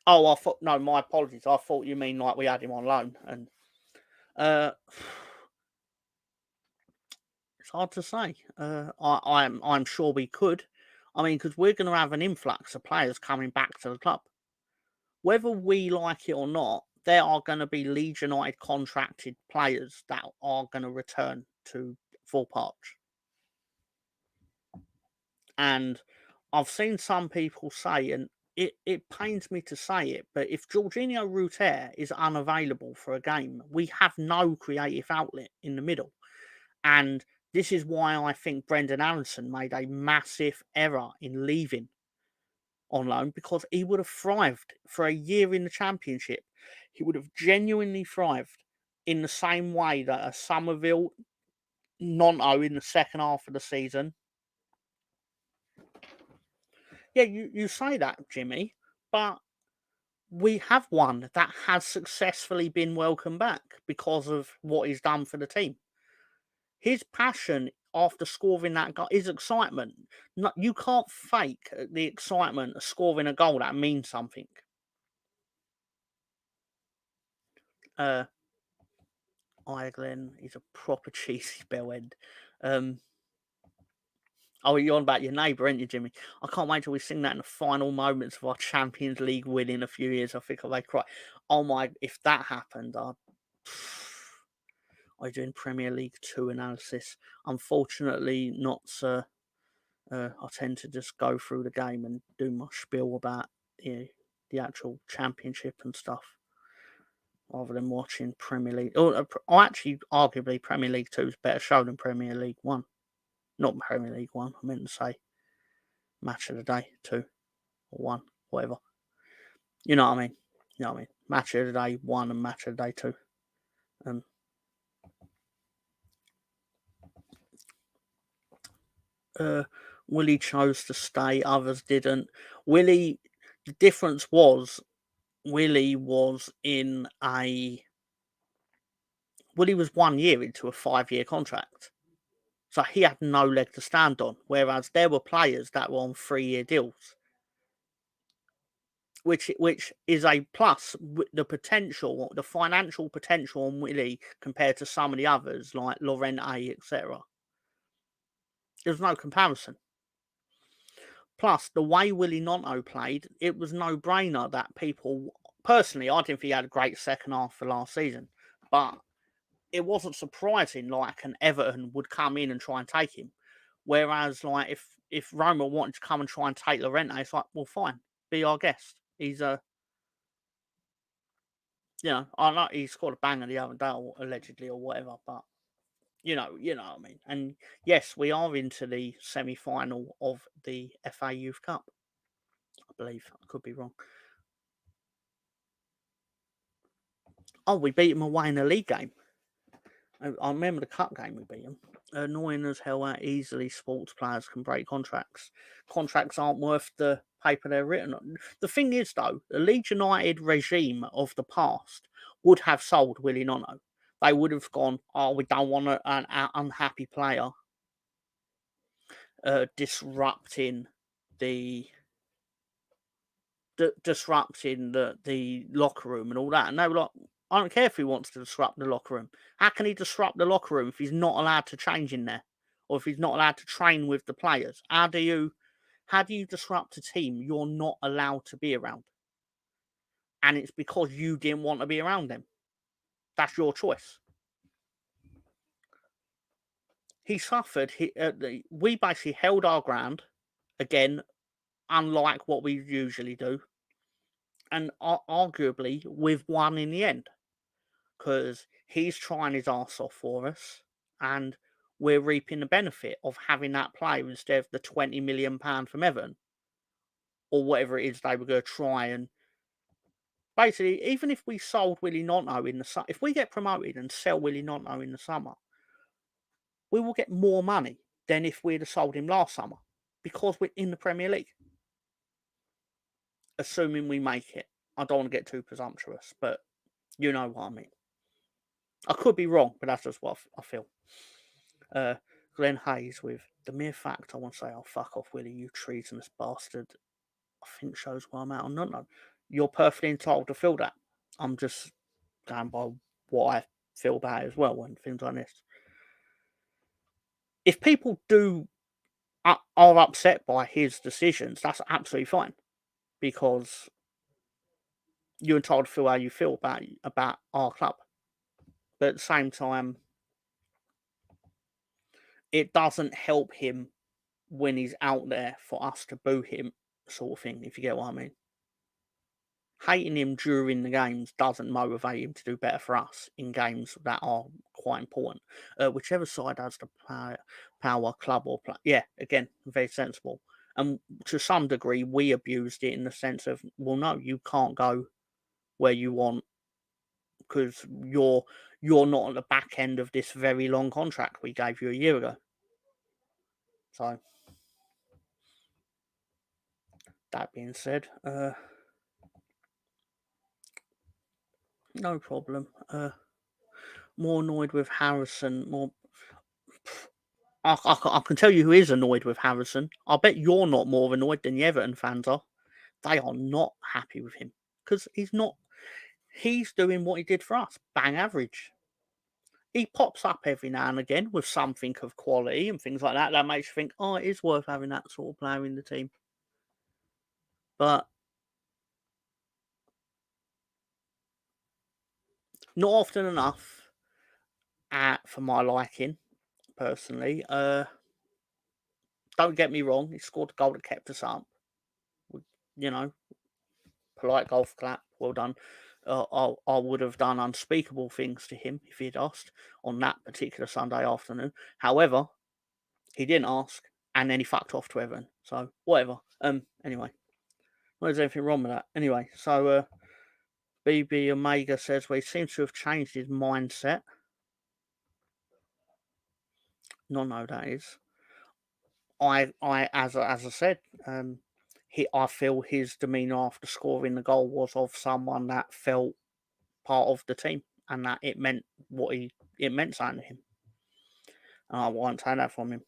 Oh, I thought, no, my apologies. I thought you mean like we had him on loan, and it's hard to say. I'm sure we could. I mean, because we're going to have an influx of players coming back to the club, whether we like it or not. There are going to be Leeds United contracted players that are going to return to Full Parch. And I've seen some people say, and it pains me to say it, but if Jorginho Ruter is unavailable for a game, we have no creative outlet in the middle. And this is why I think Brendan Aronson made a massive error in leaving on loan, because he would have thrived for a year in the Championship. He would have genuinely thrived in the same way that a Somerville Nonto in the second half of the season. Yeah, you say that, Jimmy, but we have one that has successfully been welcomed back because of what he's done for the team. His passion after scoring that goal, his excitement. You can't fake the excitement of scoring a goal that means something. Ireland, he's a proper cheesy bell end. Oh, you're on about your neighbour, aren't you, Jimmy? I can't wait till we sing that in the final moments of our Champions League win in a few years. I think I may cry. Oh my, if that happened, I'm doing Premier League 2 analysis. Unfortunately, not, sir. I tend to just go through the game and do my spiel about the actual Championship and stuff, rather than watching Premier League. Actually, arguably, Premier League 2 is a better show than Premier League 1. Not Premier League 1, I meant to say Match of the Day 2 or 1, whatever. You know what I mean? You know what I mean? Match of the Day 1 and Match of the Day 2. Willie chose to stay, others didn't. The difference was Willie was 1 year into a 5-year contract. So he had no leg to stand on, whereas there were players that were on 3-year deals, which is a plus. The financial potential on Willie compared to some of the others like Lorente, etc. There's no comparison. Plus, the way Willie Nonto played, it was no-brainer that people... Personally, I didn't think he had a great second half for last season, but it wasn't surprising like an Everton would come in and try and take him. Whereas, like, if Roma wanted to come and try and take Lorente, it's like, well, fine, be our guest. He's I know he scored a banger the other day, allegedly, or whatever, but you know what I mean. And yes, we are into the semi-final of the FA Youth Cup. I believe. I could be wrong. Oh, we beat them away in the league game. I remember the cup game we beat them. Annoying as hell how easily sports players can break contracts. Contracts aren't worth the paper they're written on. The thing is, though, the Leeds United regime of the past would have sold Willie Nonto. They would have gone, oh, we don't want an unhappy player disrupting the locker room and all that. And they were like, I don't care if he wants to disrupt the locker room. How can he disrupt the locker room if he's not allowed to change in there? Or if he's not allowed to train with the players? How do you disrupt a team you're not allowed to be around? And it's because you didn't want to be around them. That's your choice. He suffered. We basically held our ground. Again, unlike what we usually do. And arguably, we've won in the end. Because he's trying his arse off for us, and we're reaping the benefit of having that player instead of the £20 million from Everton, or whatever it is they were going to try. And basically, even if we sold Willie Nonto if we get promoted and sell Willie Nonto in the summer, we will get more money than if we'd have sold him last summer because we're in the Premier League. Assuming we make it. I don't want to get too presumptuous, but you know what I mean. I could be wrong, but that's just what I feel. Glenn Hayes with the mere fact I want to say, oh, fuck off, Willie, you treasonous bastard, I think shows why I'm out on no. You're perfectly entitled to feel that. I'm just going by what I feel about it as well and things like this. If people are upset by his decisions, that's absolutely fine because you're entitled to feel how you feel about our club. But at the same time, it doesn't help him when he's out there for us to boo him, sort of thing, if you get what I mean. Hating him during the games doesn't motivate him to do better for us in games that are quite important. Whichever side has the power club or play. Yeah, again, very sensible. And to some degree, we abused it in the sense of, well, no, you can't go where you want because you're not at the back end of this very long contract we gave you a year ago. So, that being said, no problem. More annoyed with Harrison. I can tell you who is annoyed with Harrison. I bet you're not more annoyed than the Everton fans are. They are not happy with him because he's not. He's doing what he did for us, bang average. He pops up every now and again with something of quality and things like that. That makes you think, oh, it is worth having that sort of player in the team. But not often enough for my liking, personally. Don't get me wrong, he scored a goal that kept us up. You know, polite golf clap, well done. I would have done unspeakable things to him if he'd asked on that particular Sunday afternoon. However, he didn't ask, and then he fucked off to Everton. So whatever. Anyway, well, there's anything wrong with that. Anyway, so BB Omega says, well, he seems to have changed his mindset. No, that is. I as I said, I feel his demeanour after scoring the goal was of someone that felt part of the team and that it meant it meant something to him. And I won't take that from him.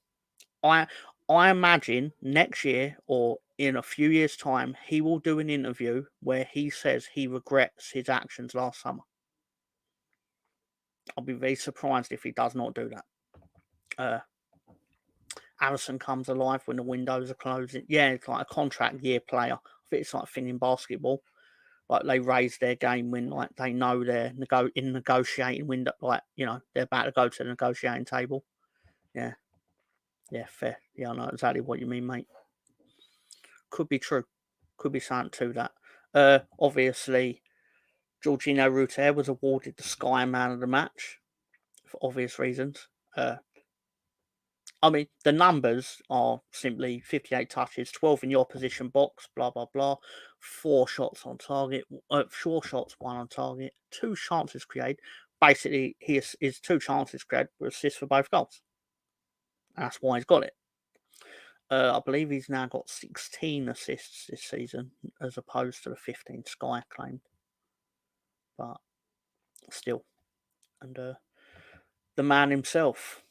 I imagine next year or in a few years' time, he will do an interview where he says he regrets his actions last summer. I'll be very surprised if he does not do that. Allison comes alive when the windows are closing. Yeah, it's like a contract year player. I think it's like a thing in basketball. Like they raise their game when like they know they're in negotiating window, like they're about to go to the negotiating table. Yeah, fair. Yeah, I know exactly what you mean, mate. Could be true. Could be something to that. Obviously, Jorginho Rutter was awarded the Sky Man of the Match for obvious reasons. I mean, the numbers are simply 58 touches, 12 in the opposition box, blah, blah, blah. 4 shots on target, 4 shots, 1 on target, 2 chances created. Basically, his 2 chances created were assists for both goals. That's why he's got it. I believe he's now got 16 assists this season, as opposed to the 15 Sky claimed. But still. And the man himself,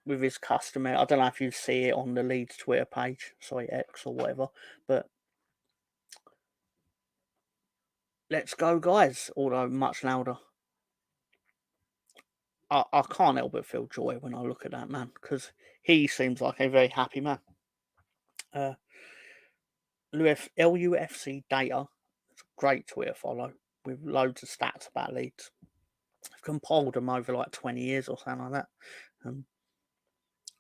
with his customary, I don't know if you see it on the Leeds Twitter page, sorry, X or whatever, but let's go, guys, although much louder. I can't help but feel joy when I look at that man, because he seems like a very happy man. LUFC Data, it's a great Twitter follow, with loads of stats about Leeds. I've compiled them over like 20 years or something like that.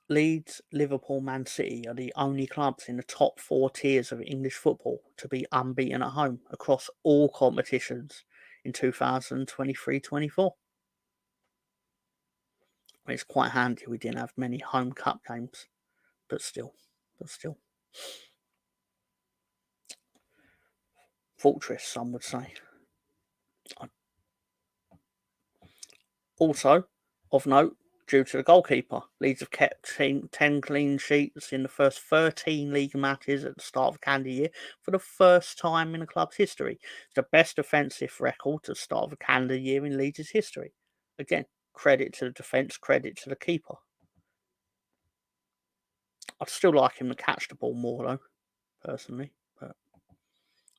Leeds, Liverpool, Man City are the only clubs in the top 4 tiers of English football to be unbeaten at home across all competitions in 2023-24. It's quite handy we didn't have many home cup games, but still. Fortress, some would say. Also, of note, Due to the goalkeeper, Leeds have kept 10 clean sheets in the first 13 league matches at the start of the calendar year for the first time in the club's history. It's the best defensive record to the start of a calendar year in Leeds' history. Again, credit to the defence, credit to the keeper. I'd still like him to catch the ball more, though, personally. But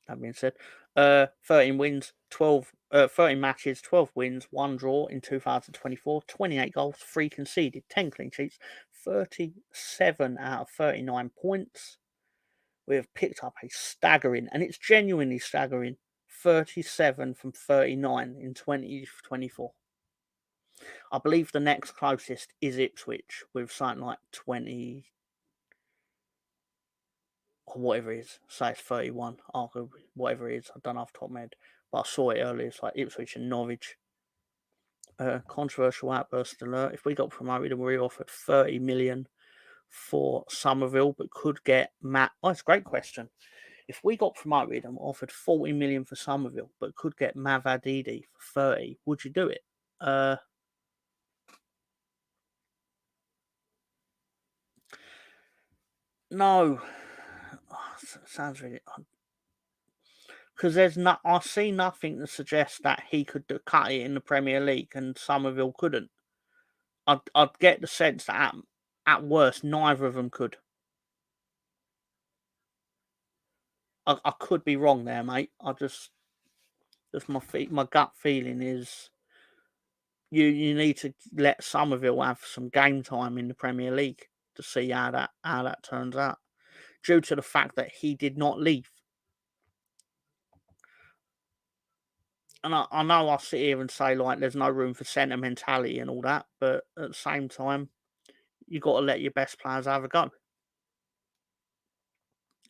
that being said, 13 wins, 13 matches, 12 wins, 1 draw in 2024, 28 goals, 3 conceded, 10 clean sheets, 37 out of 39 points. We have picked up a staggering, and it's genuinely staggering, 37 from 39 in 2024. I believe the next closest is Ipswich with something like 20 or whatever it is. Say it's 31, arguably, whatever it is. I don't know off the top of my head, but I saw it earlier. It's like Ipswich and Norwich. Controversial outburst alert. If we got promoted and we offered 30 million for Somerville, but could get Matt. Oh, it's a great question. If we got promoted and offered 40 million for Somerville, but could get Mavadidi for 30, would you do it? No. Oh, sounds really odd. Because I see nothing to suggest that he could cut it in the Premier League and Somerville couldn't. I'd get the sense that at worst neither of them could. I could be wrong there, mate. Just my gut feeling is you need to let Somerville have some game time in the Premier League to see how that turns out. Due to the fact that he did not leave. And I know I'll sit here and say, like, there's no room for sentimentality and all that, but at the same time, you got to let your best players have a go.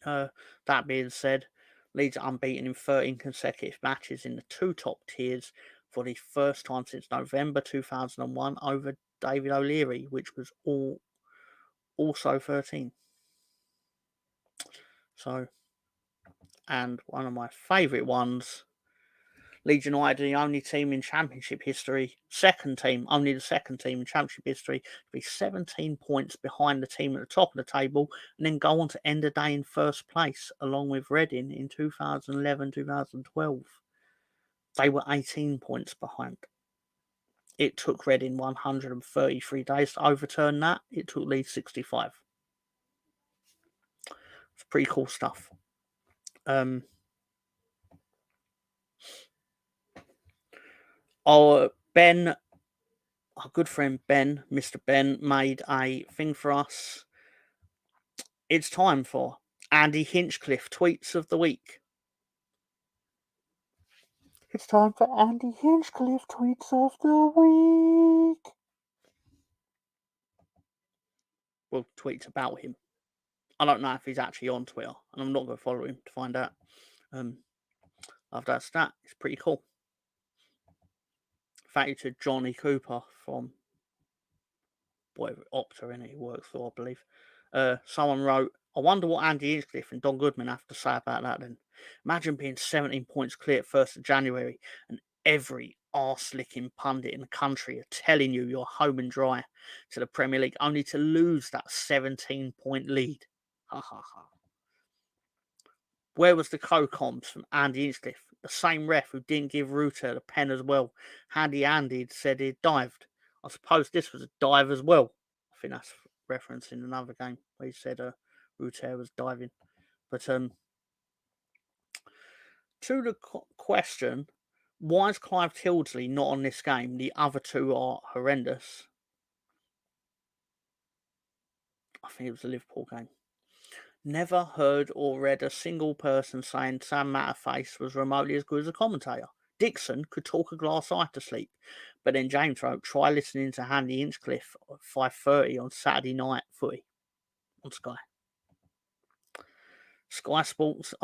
That being said, Leeds are unbeaten in 13 consecutive matches in the 2 top tiers for the first time since November 2001 over David O'Leary, which was also 13. So, and one of my favourite ones, Leeds United, the only team in Championship history, only the second team in Championship history, to be 17 points behind the team at the top of the table, and then go on to end the day in first place, along with Reading in 2011-2012. They were 18 points behind. It took Reading 133 days to overturn that. It took Leeds 65. It's pretty cool stuff. Our good friend Ben, Mr. Ben, made a thing for us. It's time for Andy Hinchcliffe Tweets of the Week. It's time for Andy Hinchcliffe Tweets of the Week. Well, tweets about him. I don't know if he's actually on Twitter, and I'm not going to follow him to find out. Love that stat. It's pretty cool. Thank you to Johnny Cooper from whatever Opta in it he works for, I believe. Someone wrote, I wonder what Andy Hinchcliffe and Don Goodman have to say about that then. Imagine being 17 points clear at 1st of January and every arse-licking pundit in the country are telling you you're home and dry to the Premier League only to lose that 17-point lead. Ha ha ha. Where was the co-comms from Andy Hinchcliffe? The same ref who didn't give Ruter the pen as well. Handy Andy said he'd dived. I suppose this was a dive as well. I think that's referencing another game where he said Ruter was diving. But to the question, why is Clive Tildesley not on this game? The other two are horrendous. I think it was the Liverpool game. Never heard or read a single person saying Sam Matterface was remotely as good as a commentator. Dixon could talk a glass eye to sleep. But then James wrote, try listening to Andy Hinchcliffe at 5:30 on Saturday night footy on Sky. Sky Sports,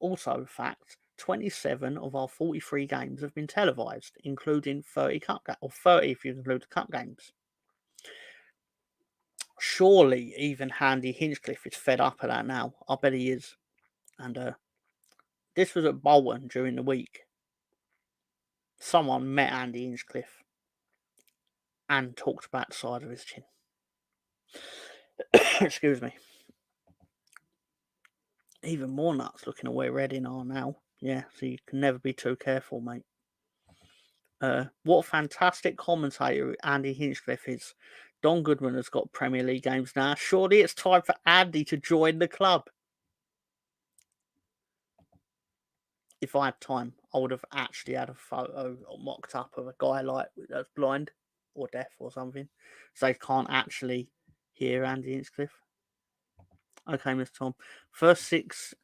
also fact, 27 of our 43 games have been televised, including 30 or 30 if you include the cup games. Surely even Andy Hinchcliffe is fed up of that now. I bet he is. And this was at Bolton during the week. Someone met Andy Hinchcliffe and talked about the side of his chin. Excuse me. Even more nuts looking at where Reading are now. Yeah, so you can never be too careful, mate. What a fantastic commentator Andy Hinchcliffe is. Don Goodman has got Premier League games now. Surely it's time for Andy to join the club. If I had time, I would have actually had a photo mocked up of a guy like that's blind or deaf or something, so they can't actually hear Andy Hinchcliffe. Okay, Mr. Tom. First 6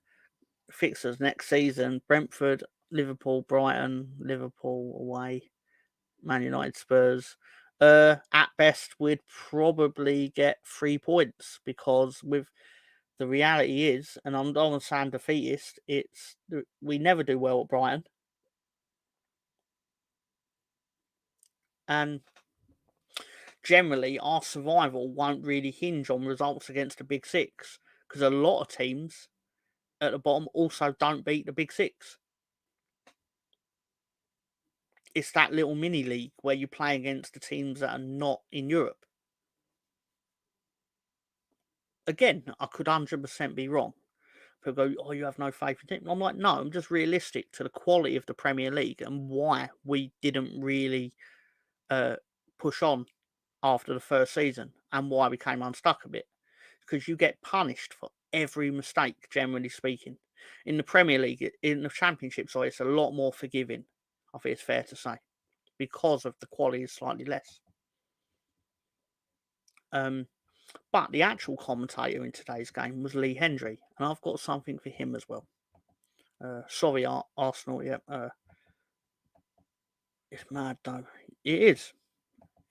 fixtures next season: Brentford, Liverpool, Brighton, Liverpool away, Man United, Spurs. At best, we'd probably get 3 points because with the reality is, and I'm not saying defeatist, it's we never do well at Brighton, and generally our survival won't really hinge on results against the Big Six because a lot of teams at the bottom also don't beat the Big Six. It's that little mini league where you play against the teams that are not in Europe. Again, I could 100% be wrong. People go, "Oh, you have no faith in it." I'm like, no, I'm just realistic to the quality of the Premier League and why we didn't really uh, push on after the first season and why we came unstuck a bit. Because you get punished for every mistake, generally speaking. In the Premier League, in the Championship, sorry, it's a lot more forgiving, I think it's fair to say, because of the quality is slightly less. But the actual commentator in today's game was Lee Hendry, and I've got something for him as well. Sorry, Arsenal, yeah, it's mad though. It is,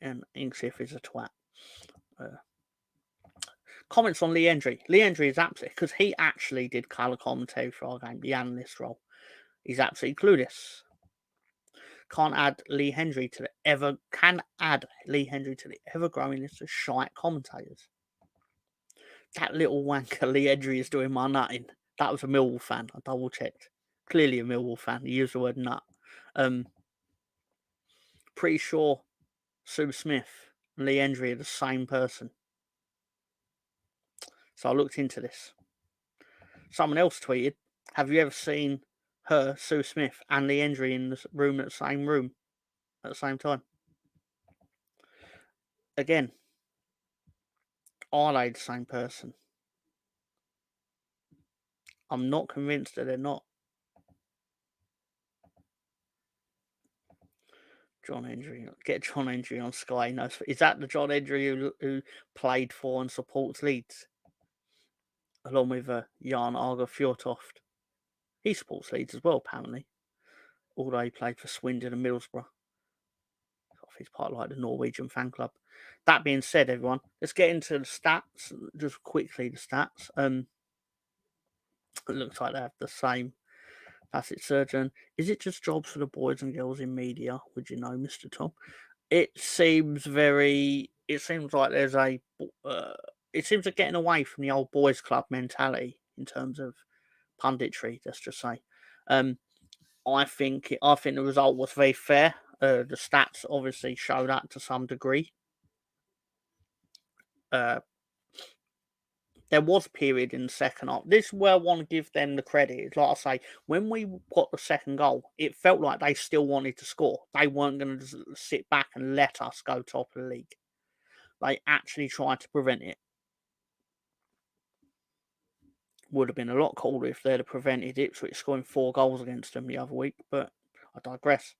and Inksif is a twat. Uh, Comments on Lee Hendry. Lee Hendry is absolutely, because he actually did colour commentary for our game, the analyst role. He's absolutely clueless. Can add Lee Hendry to the ever growing list of shite commentators. That little wanker Lee Hendry is doing my nutting. That was a Millwall fan. I double checked. Clearly a Millwall fan. He used the word nut. Pretty sure Sue Smith and Lee Hendry are the same person. So I looked into this. Someone else tweeted, "Have you ever seen her, Sue Smith, and Lee Hendry in the room at the same time?" Again, are they the same person? I'm not convinced that they're not. John Hendry, get John Hendry on Sky. No, is that the John Hendry who played for and supports Leeds, along with Jan Arger Fjortoft? He supports Leeds as well, apparently, although he played for Swindon and Middlesbrough. He's part of like the Norwegian fan club. That being said, everyone, let's get into the stats. Just quickly, the stats. It looks like they have the same plastic surgeon. Is it just jobs for the boys and girls in media? Would you know, Mr. Tom? It seems very. It seems like there's a. It seems like getting away from the old boys' club mentality in terms of punditry. Let's just say. I think the result was very fair. The stats obviously show that to some degree. There was a period in the second half. This is where I want to give them the credit. It's like I say, when we got the second goal, it felt like they still wanted to score. They weren't going to sit back and let us go top of the league. They actually tried to prevent it. Would have been a lot cooler if they'd have prevented Ipswich scoring 4 goals against them the other week, but I digress.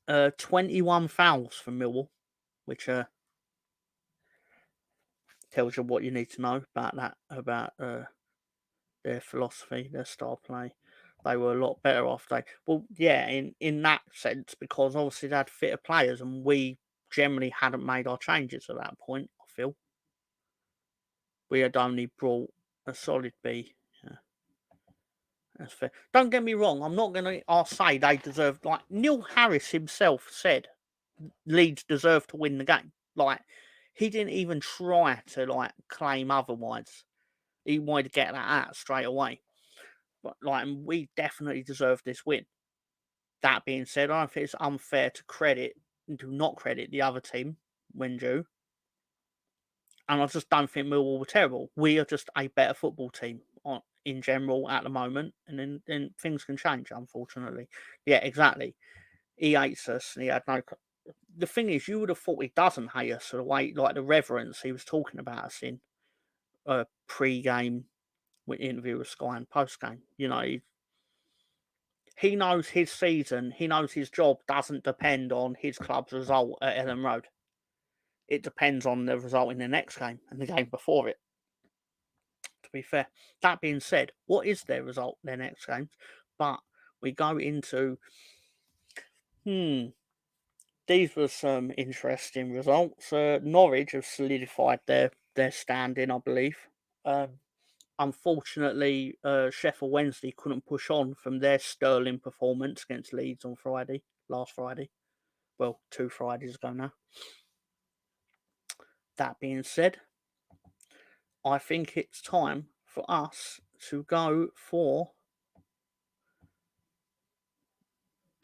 21 fouls for Millwall, which tells you what you need to know about their philosophy, their style of play. They were a lot better off. In that sense, because obviously they had fitter players, and we generally hadn't made our changes at that point. I feel we had only brought a solid B. Yeah, that's fair. Don't get me wrong. I'll say they deserved. Like Neil Harris himself said, Leeds deserved to win the game. Like he didn't even try to claim otherwise. He wanted to get that out straight away. But we definitely deserve this win. That being said, I don't think it's unfair to credit do not credit the other team when due. And I just don't think Millwall were terrible. We are just a better football team in general at the moment, and then things can change, unfortunately. Yeah, exactly. He hates us, and he had no. The thing is, you would have thought he doesn't hate us, the way, like the reverence he was talking about us in pre-game interview with Sky and post-game. You know, he knows his season, he knows his job doesn't depend on his club's result at Ellen Road. It depends on the result in the next game and the game before it, to be fair. That being said, what is their result in their next games? But we go into, these were some interesting results. Norwich have solidified their standing, I believe. Unfortunately, Sheffield Wednesday couldn't push on from their sterling performance against Leeds on last Friday. Well, 2 Fridays ago now. That being said, I think it's time for us to go for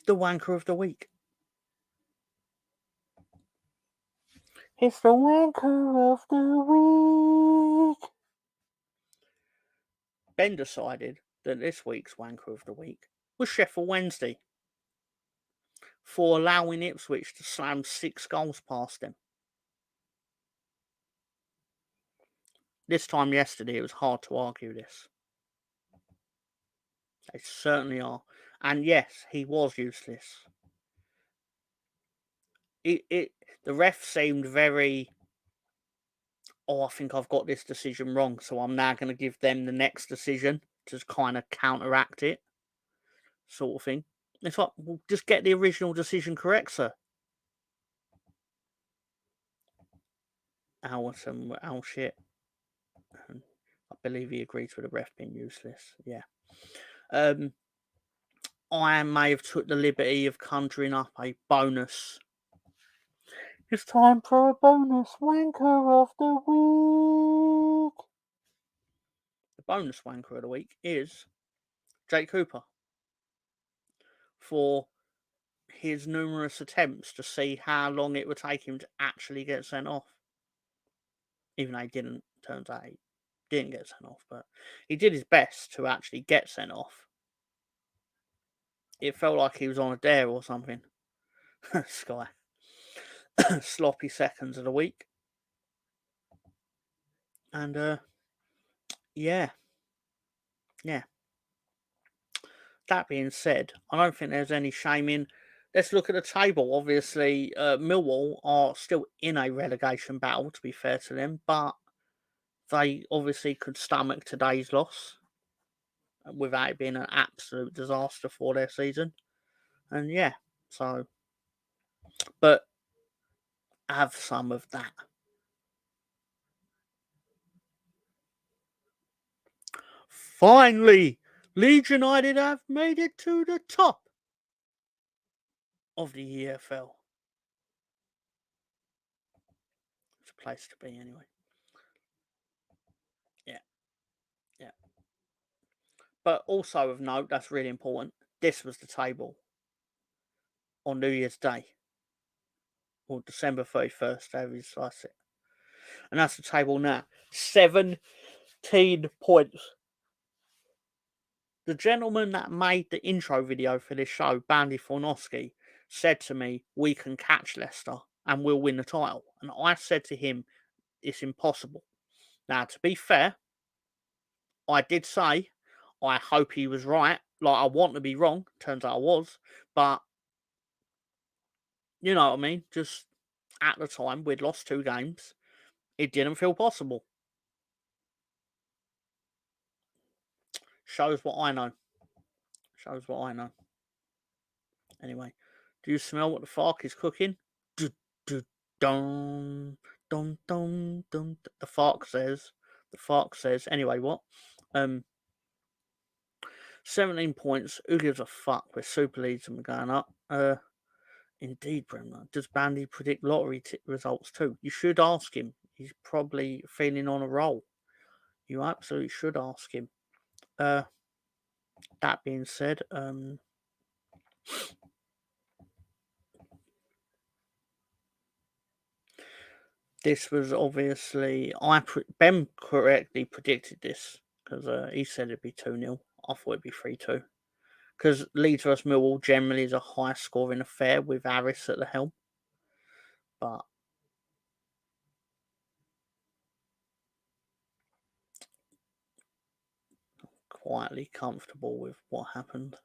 the wanker of the week. It's the wanker of the week. Ben decided that this week's wanker of the week was Sheffield Wednesday for allowing Ipswich to slam 6 goals past them. This time yesterday, it was hard to argue this. They certainly are. And yes, he was useless. The ref seemed very, I think I've got this decision wrong, so I'm now going to give them the next decision to kind of counteract it, sort of thing. It's like, well, just get the original decision correct, sir. Al shit. I believe he agrees with the ref being useless. Yeah. I may have took the liberty of conjuring up a bonus. It's time for a bonus wanker of the week. The bonus wanker of the week is Jake Cooper for his numerous attempts to see how long it would take him to actually get sent off. Even though he didn't, turns out he didn't get sent off, but he did his best to actually get sent off. It felt like he was on a dare or something. Sky. Sloppy seconds of the week. And yeah. That being said, I don't think there's any shame in. Let's look at the table. Obviously, Millwall are still in a relegation battle, to be fair to them, but they obviously could stomach today's loss without it being an absolute disaster for their season. And yeah, so, but have some of that. Finally, Leeds United have made it to the top of the EFL. It's a place to be anyway. Yeah. But also of note, that's really important, this was the table on New Year's Day, or December 31st, however you slice it. And that's the table now. 17 points. The gentleman that made the intro video for this show, Bandi Fornosky, said to me, we can catch Leicester and we'll win the title. And I said to him, it's impossible. Now, to be fair, I did say, I hope he was right. Like, I want to be wrong. Turns out I was. But, you know what I mean? Just at the time, we'd lost 2 games. It didn't feel possible. Shows what I know. Anyway, do you smell what the Fark is cooking? Dun, dun, dun, dun. The Fark says. Anyway, what? 17 points. Who gives a fuck? We're Super Leeds and we're going up. Indeed, Bremner. Does Bandy predict lottery results too? You should ask him. He's probably feeling on a roll. You absolutely should ask him. That being said, This was obviously Ben correctly predicted this because he said it'd be 2-0. I thought it'd be 3-2 because Leeds vs Millwall generally is a high scoring affair with Harris at the helm, but quietly comfortable with what happened.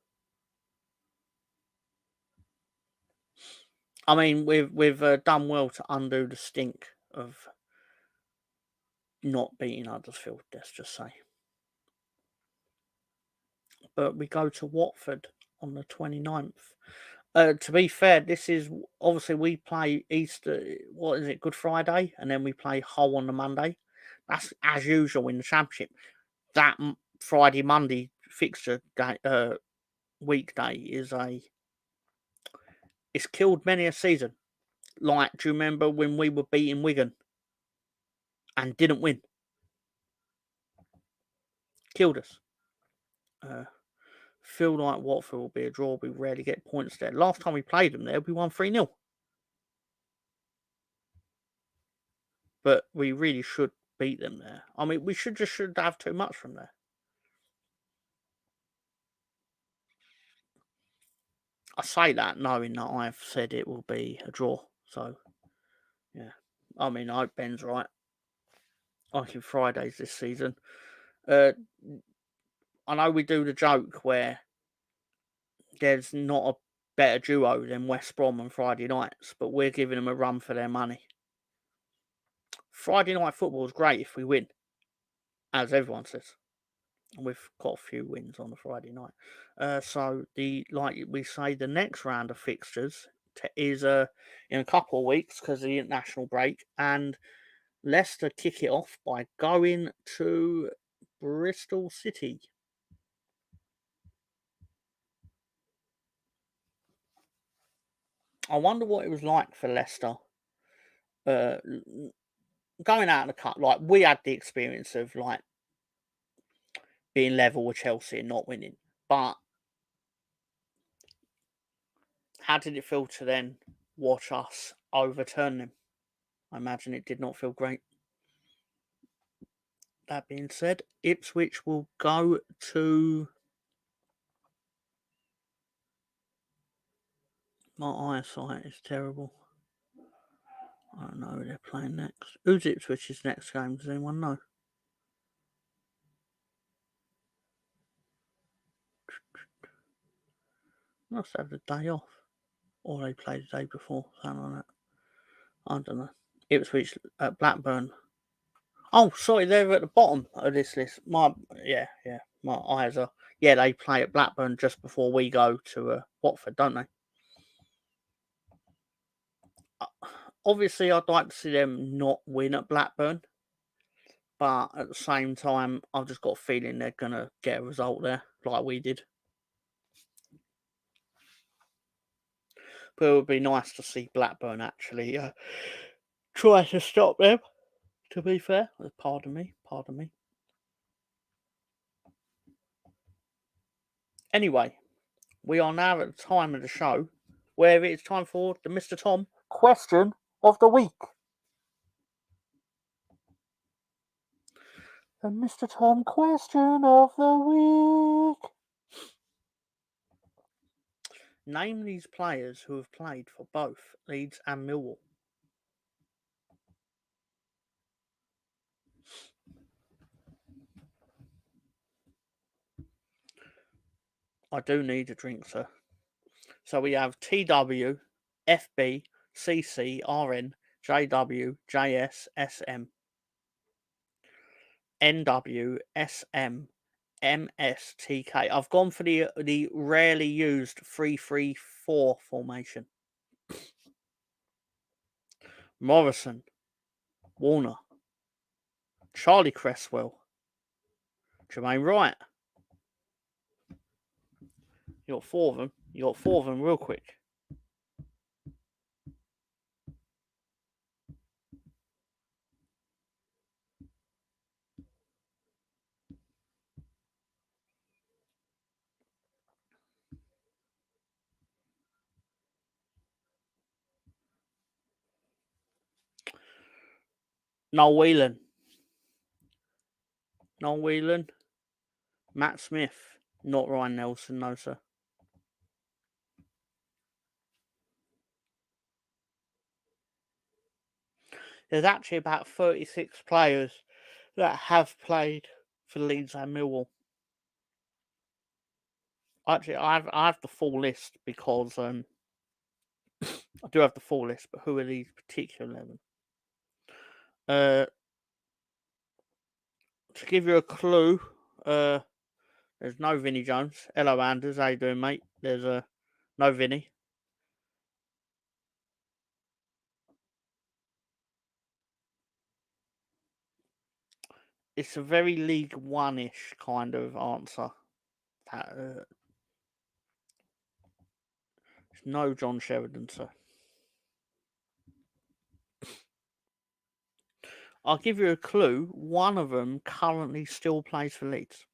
I mean, we've done well to undo the stink of not beating Huddersfield, let's just say. But we go to Watford on the 29th. To be fair, this is obviously we play Easter, what is it, Good Friday, and then we play Hull on the Monday. That's as usual in the Championship. That Friday, Monday fixture day, weekday it's killed many a season. Like, do you remember when we were beating Wigan and didn't win? Killed us. Feel like Watford will be a draw. We rarely get points there. Last time we played them there, we won 3-0. But we really should beat them there. I mean, we should have too much from there. I say that knowing that I've said it will be a draw. So, yeah. I mean, I hope Ben's right. Like in Fridays this season. I know we do the joke where there's not a better duo than West Brom on Friday nights, but we're giving them a run for their money. Friday night football is great if we win, as everyone says. And we've got a few wins on the Friday night. So like we say, the next round of fixtures is in a couple of weeks because of the international break, and Leicester kick it off by going to Bristol City. I wonder what it was like for Leicester going out of the cup. Like, we had the experience of like being level with Chelsea and not winning, but how did it feel to then watch us overturn them? I imagine it did not feel great. That being said, Ipswich will go to... My eyesight is terrible. I don't know who they're playing next. Who's Ipswich's next game? Does anyone know? Must have the day off. Or they played the day before. Something like that. I don't know. Ipswich at Blackburn. Oh, sorry, they're at the bottom of this list. My eyes are... Yeah, they play at Blackburn just before we go to Watford, don't they? Obviously, I'd like to see them not win at Blackburn. But at the same time, I've just got a feeling they're going to get a result there, like we did. But it would be nice to see Blackburn actually try to stop them, to be fair. Pardon me. Anyway, we are now at the time of the show where it's time for the Mr. Tom question of the week. The Mr. Tom question of the week. Name these players who have played for both Leeds and Millwall. I do need a drink, sir. So we have TW, FB, CC, RN, JW, JS, SM, NW, SM, MSTK. I've gone for the rarely used 3-3-4 formation. Morrison, Warner, Charlie Cresswell, Jermaine Wright. You got four of them. Real quick. Noel Whelan. Noel Whelan. Matt Smith. Not Ryan Nelson, no, sir. There's actually about 36 players that have played for Leeds and Millwall. Actually, I have the full list because I do have the full list, but who are these particular 11? To give you a clue, there's no Vinnie Jones. Hello, Anders. How you doing, mate? There's no Vinnie. It's a very League One-ish kind of answer. It's no John Sheridan, sir. I'll give you a clue. One of them currently still plays for Leeds.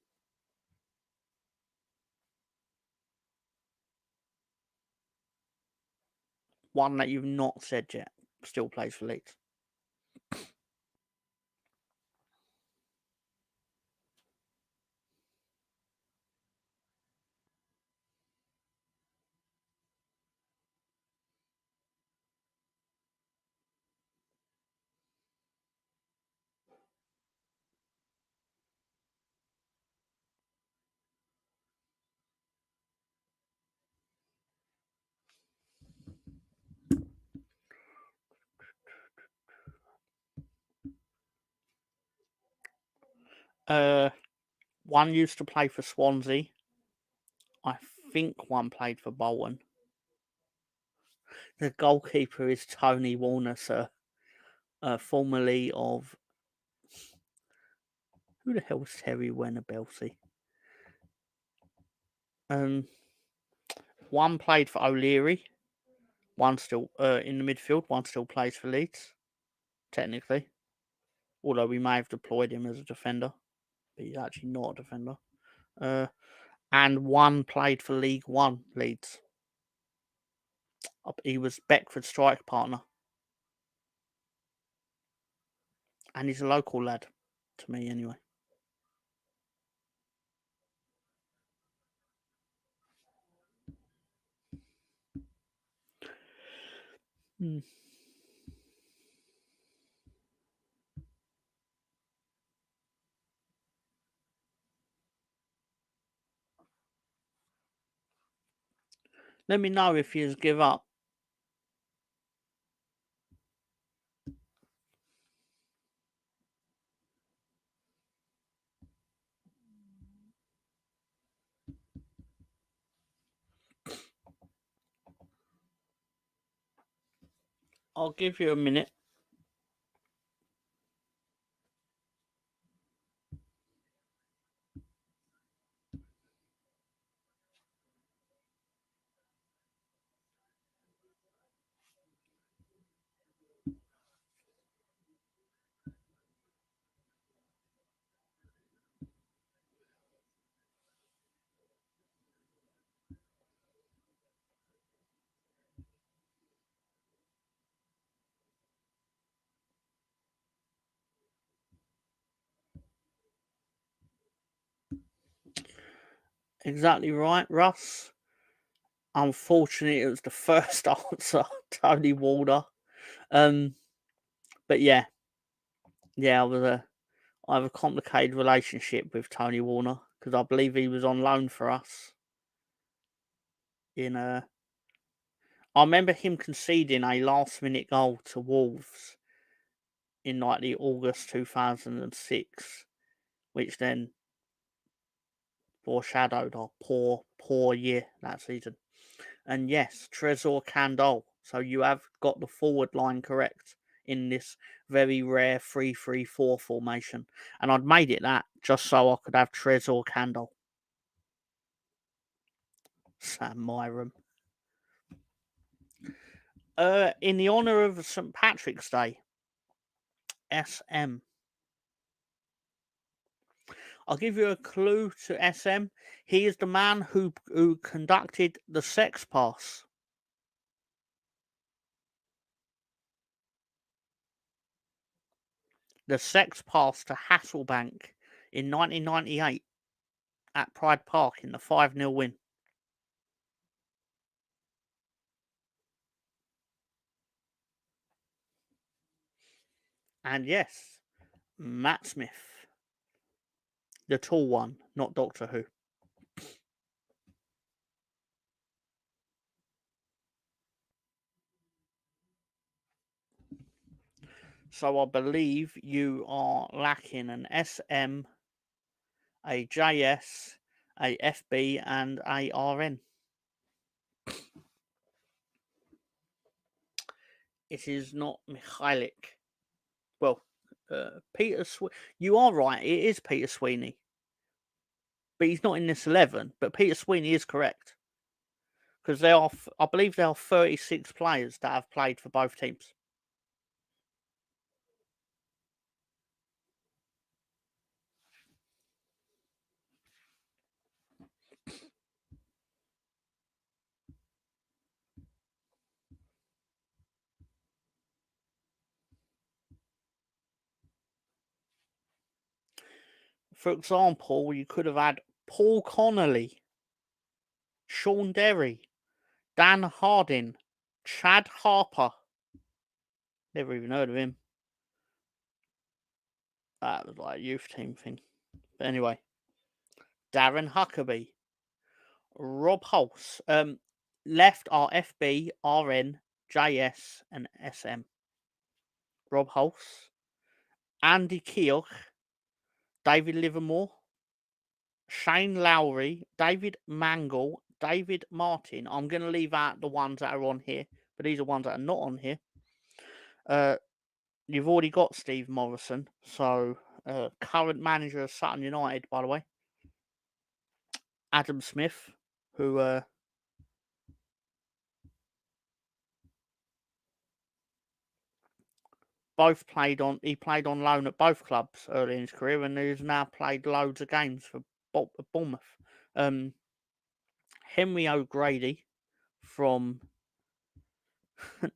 One that you've not said yet still plays for Leeds. One used to play for Swansea. I think one played for Bolton. The goalkeeper is Tony Warner, sir. Formerly of... Who the hell was Terry Wenner-Belty? One played for O'Leary. One still in the midfield. One still plays for Leeds, technically. Although we may have deployed him as a defender. But he's actually not a defender. And one played for League One Leeds. He was Beckford's strike partner. And he's a local lad, to me anyway. Let me know if you give up. I'll give you a minute. Exactly right, Russ. Unfortunately, it was the first answer, Tony Warner. But yeah, I have a complicated relationship with Tony Warner because I believe he was on loan for us. I remember him conceding a last-minute goal to Wolves in like the August 2006, which then foreshadowed our poor year that season. And yes, Trésor Candole. So you have got the forward line correct in this very rare 3-3-4 formation. And I'd made it that just so I could have Trésor Candole. Sam Myram. In the honour of St. Patrick's Day, SM. I'll give you a clue to SM. He is the man who conducted the sex pass. the sex pass to Hasselbank in 1998 at Pride Park in the 5-0 win. And yes, Matt Smith. The tall one, not Doctor Who. So I believe you are lacking an SM, a JS, a FB, and a RN. It is not Michalik. Well, Peter. You are right. It is Peter Sweeney, but he's not in this 11. But Peter Sweeney is correct because there are, I believe, there are 36 players that have played for both teams. For example, you could have had Paul Connolly, Sean Derry, Dan Harding, Chad Harper. Never even heard of him. That was like a youth team thing. But anyway, Darren Huckabee, Rob Hulse. Left are FB, RN, JS, and SM. Rob Hulse, Andy Keogh, David Livermore, Shane Lowry, David Mangle, David Martin. I'm going to leave out the ones that are on here, but these are ones that are not on here. You've already got Steve Morrison, so current manager of Sutton United, by the way. Adam Smith, who he played on loan at both clubs early in his career, and he's now played loads of games for Bournemouth. Henry O'Grady from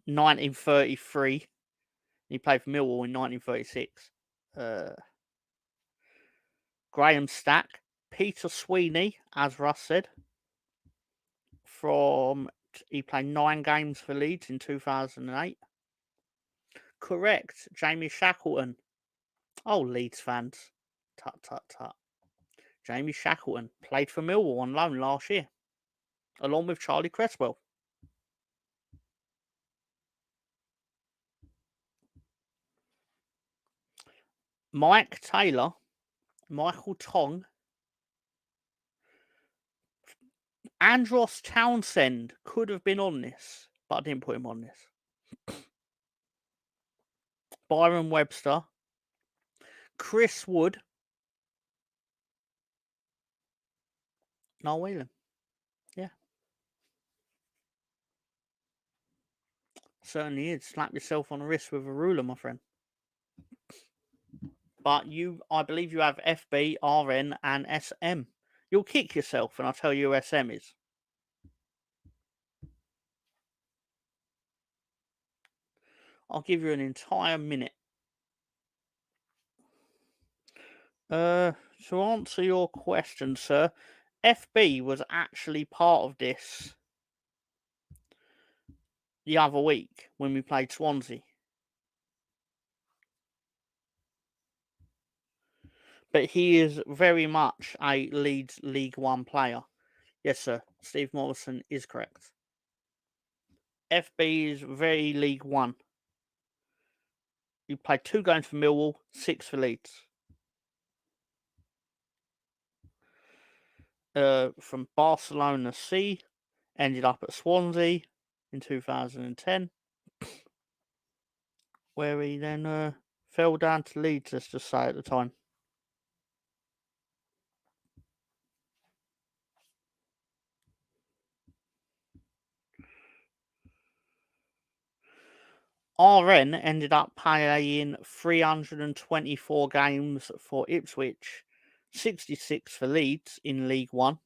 1933. He played for Millwall in 1936. Graham Stack, Peter Sweeney, as Russ said, he played 9 games for Leeds in 2008. Correct, Jamie Shackleton. Oh, Leeds fans. Tut, tut, tut. Jamie Shackleton played for Millwall on loan last year, along with Charlie Cresswell. Mike Taylor, Michael Tong, Andros Townsend could have been on this, but I didn't put him on this. Byron Webster, Chris Wood, Noel Whelan. Yeah. Certainly is. Slap yourself on the wrist with a ruler, my friend. But I believe you have FB, RN, and SM. You'll kick yourself when I tell you who SM is. I'll give you an entire minute. To answer your question, sir, FB was actually part of this the other week when we played Swansea. But he is very much a Leeds League One player. Yes, sir. Steve Morrison is correct. FB is very League One. He played 2 games for Millwall, 6 for Leeds. From Barcelona C, ended up at Swansea in 2010, where he then fell down to Leeds, let's just say, at the time. RN ended up playing 324 games for Ipswich, 66 for Leeds in League One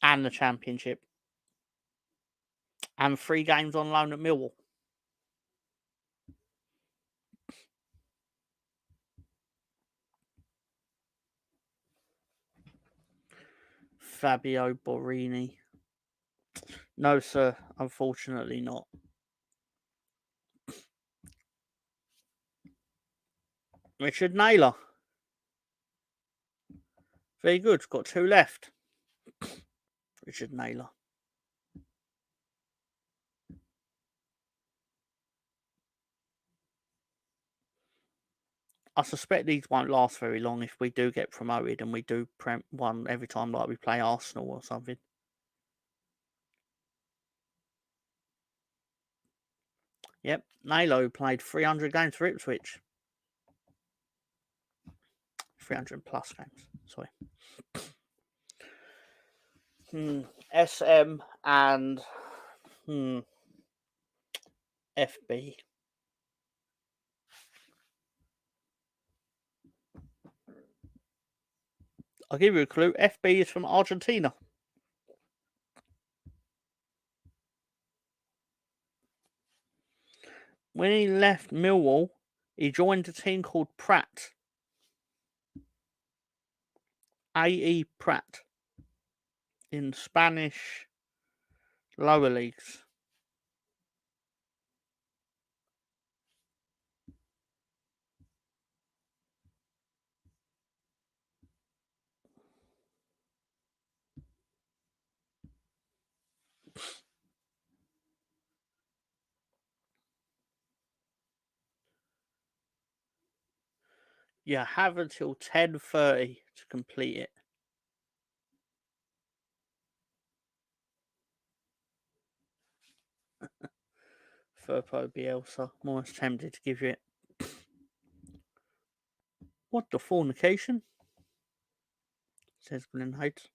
and the Championship, and 3 games on loan at Millwall. Fabio Borini. No, sir, unfortunately not. Richard Naylor. Very good. Got 2 left. Richard Naylor. I suspect these won't last very long if we do get promoted and we do one every time like we play Arsenal or something. Yep, Naylor played 300 games for Ipswich. 300 plus games, sorry. SM and FB. I'll give you a clue. FB is from Argentina. When he left Millwall, he joined a team called Pratt. AE Pratt. In Spanish lower leagues. You have until 10:30 to complete it. Firpo Bielsa. I'm almost tempted to give you it. What the fornication? Says Glenn Heights.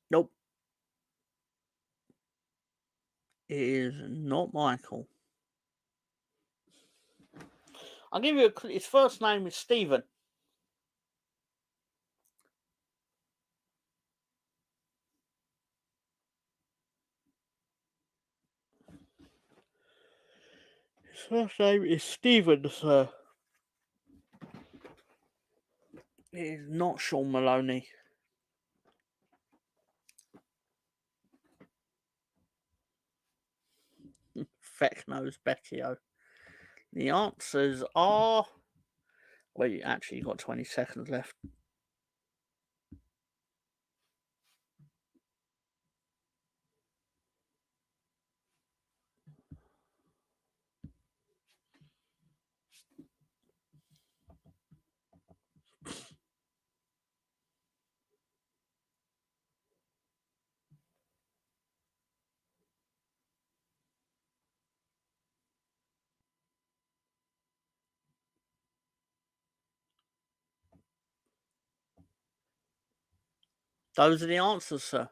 Nope. It is not Michael. I'll give you his first name is Stephen. His first name is Stephen, sir. It is not Sean Maloney. Feck knows Becchio. The answers are... Well, you actually got 20 seconds left. Those are the answers, sir.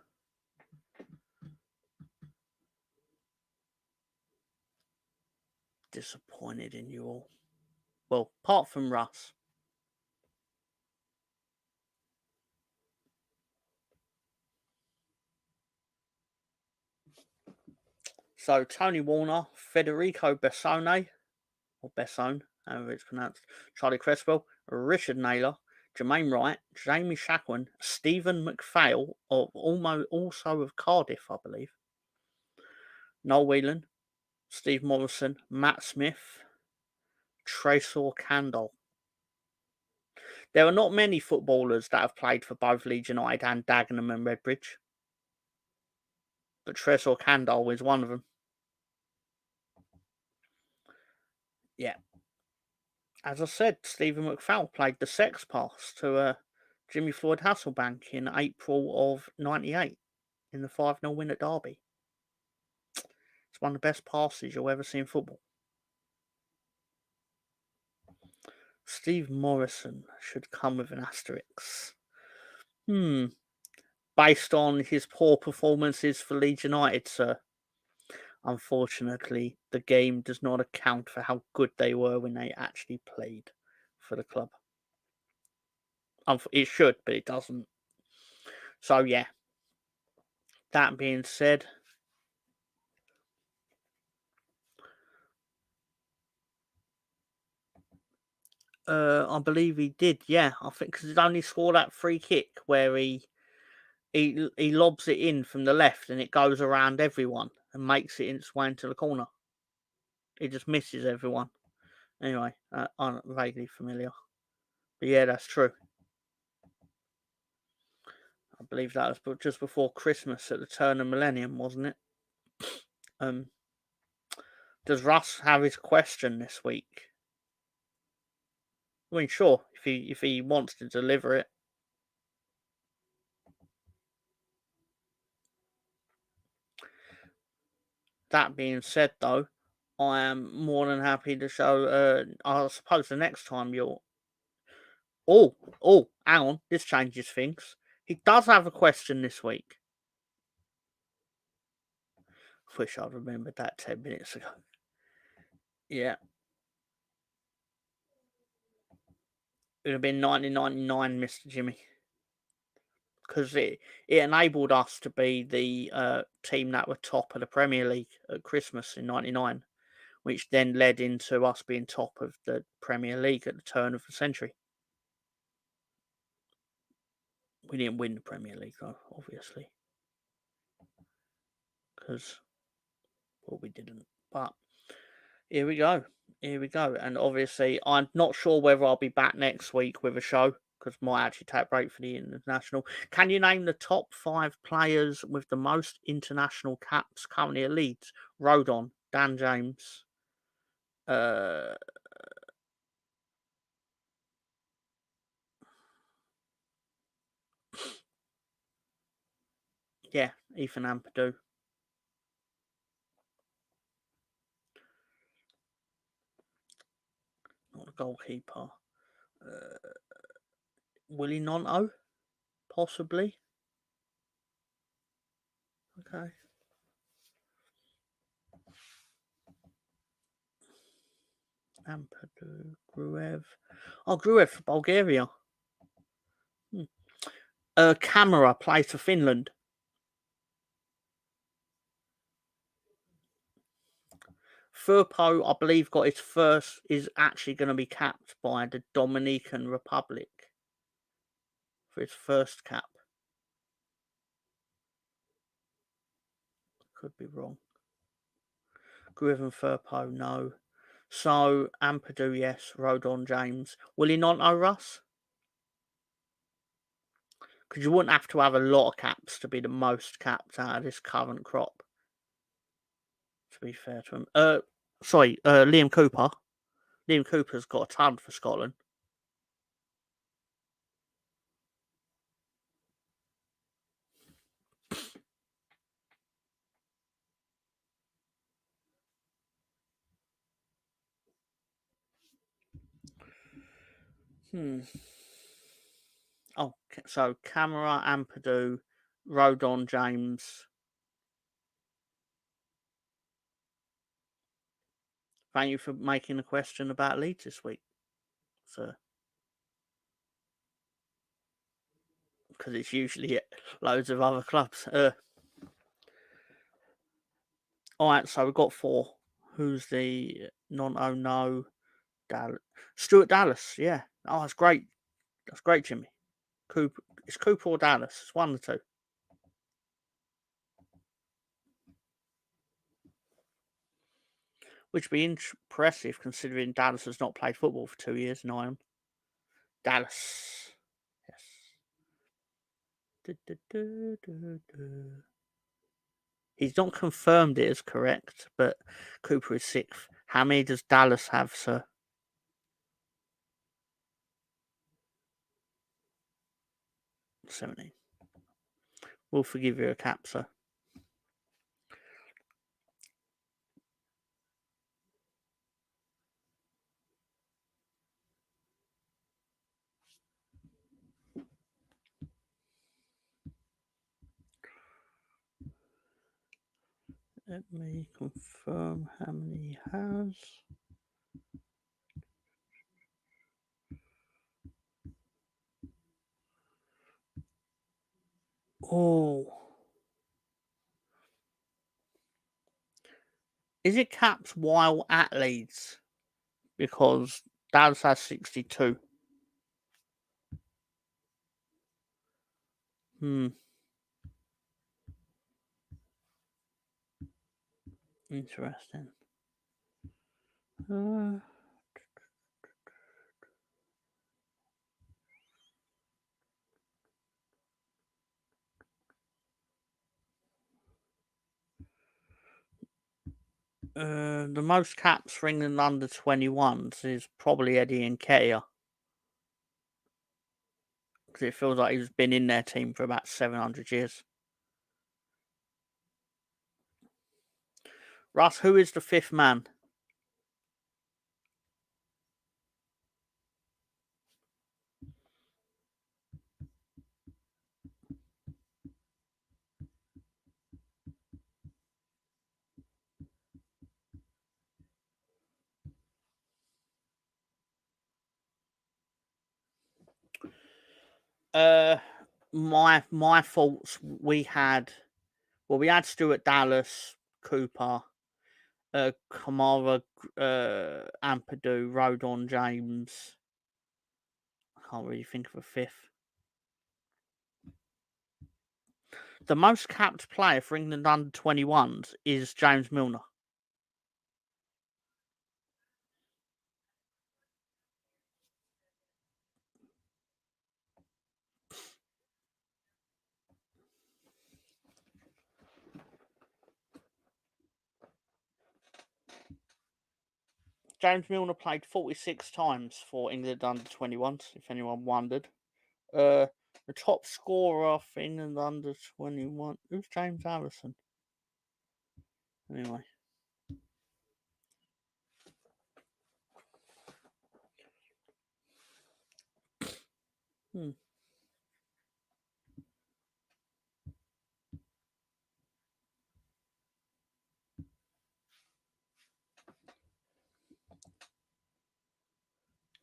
Disappointed in you all. Well, apart from Russ. So, Tony Warner, Federico Bessone, or Bessone, however it's pronounced, Charlie Cresswell, Richard Naylor, Jermaine Wright, Jamie Shackwan, Stephen McPhail, also of Cardiff, I believe, Noel Whelan, Steve Morrison, Matt Smith, Tresor Candle. There are not many footballers that have played for both Leeds United and Dagenham and Redbridge, but Tresor Candle is one of them. Yeah. As I said, Stephen McPhail played the sex pass to Jimmy Floyd Hasselbank in April of '98 in the 5-0 win at Derby. It's one of the best passes you'll ever see in football. Steve Morrison should come with an asterisk. based on his poor performances for Leeds United, sir. Unfortunately, the game does not account for how good they were when they actually played for the club. It should, but it doesn't. So, yeah. That being said, I believe he did. Yeah, I think because he only scored that free kick where he lobs it in from the left and it goes around everyone and makes it its way into the corner. He just misses everyone. Anyway, I'm vaguely familiar. But yeah, that's true. I believe that was just before Christmas at the turn of millennium, wasn't it? Does Russ have his question this week? I mean, sure, if he wants to deliver it. That being said, though, I am more than happy to show. I suppose the next time you're. Hang on, this changes things. He does have a question this week. Wish I'd remembered that 10 minutes ago. Yeah. It would have been 1999, Mr. Jimmy. Because it enabled us to be the team that were top of the Premier League at Christmas in 99, which then led into us being top of the Premier League at the turn of the century. We didn't win the Premier League, though, obviously. Because, well, we didn't. But here we go. Here we go. And obviously, I'm not sure whether I'll be back next week with a show because I might actually take a break for the international. Can you name the top 5 players with the most international caps currently at Leeds? Rodon, Dan James, uh, yeah, Ethan Ampadu. Not the goalkeeper. Willie Nonto, possibly. Okay. Ampadu, Gruev. Oh, Gruev for Bulgaria. Camera plays for Finland. Firpo, I believe, is actually going to be capped by the Dominican Republic for his first cap. Could be wrong. Gruev and Firpo, no. So, Ampadu, yes. Rodon, James. Will he not know Russ? Because you wouldn't have to have a lot of caps to be the most capped out of this current crop. To be fair to him. Liam Cooper. Liam Cooper's got a ton for Scotland. Oh, so Camera, Ampadu, Rodon, James. Thank you for making a question about Leeds this week, sir. Because it's usually loads of other clubs. All right, so we've got 4. Who's the no? Stuart Dallas, yeah. Oh, that's great. That's great, Jimmy. Cooper. It's Cooper or Dallas. It's one of the two. Which would be impressive considering Dallas has not played football for 2 years. No, Dallas. Yes. He's not confirmed it as correct, but Cooper is 6th. How many does Dallas have, sir? 17. We'll forgive you a cap, sir. Let me confirm how many he has. Oh. Is it caps while at Leeds? Because Dallas has 62. Interesting. The most caps for England under 21s is probably Eddie Nketiah. Because it feels like he's been in their team for about 700 years. Russ, who is the fifth man? My thoughts. We had Stuart Dallas, Cooper, Kamara, Ampadu, Rodon James. I can't really think of a fifth. The most capped player for England under 21s is James Milner. James Milner played 46 times for England under 21s, if anyone wondered. The top scorer for England under 21. Who's James Allison? Anyway.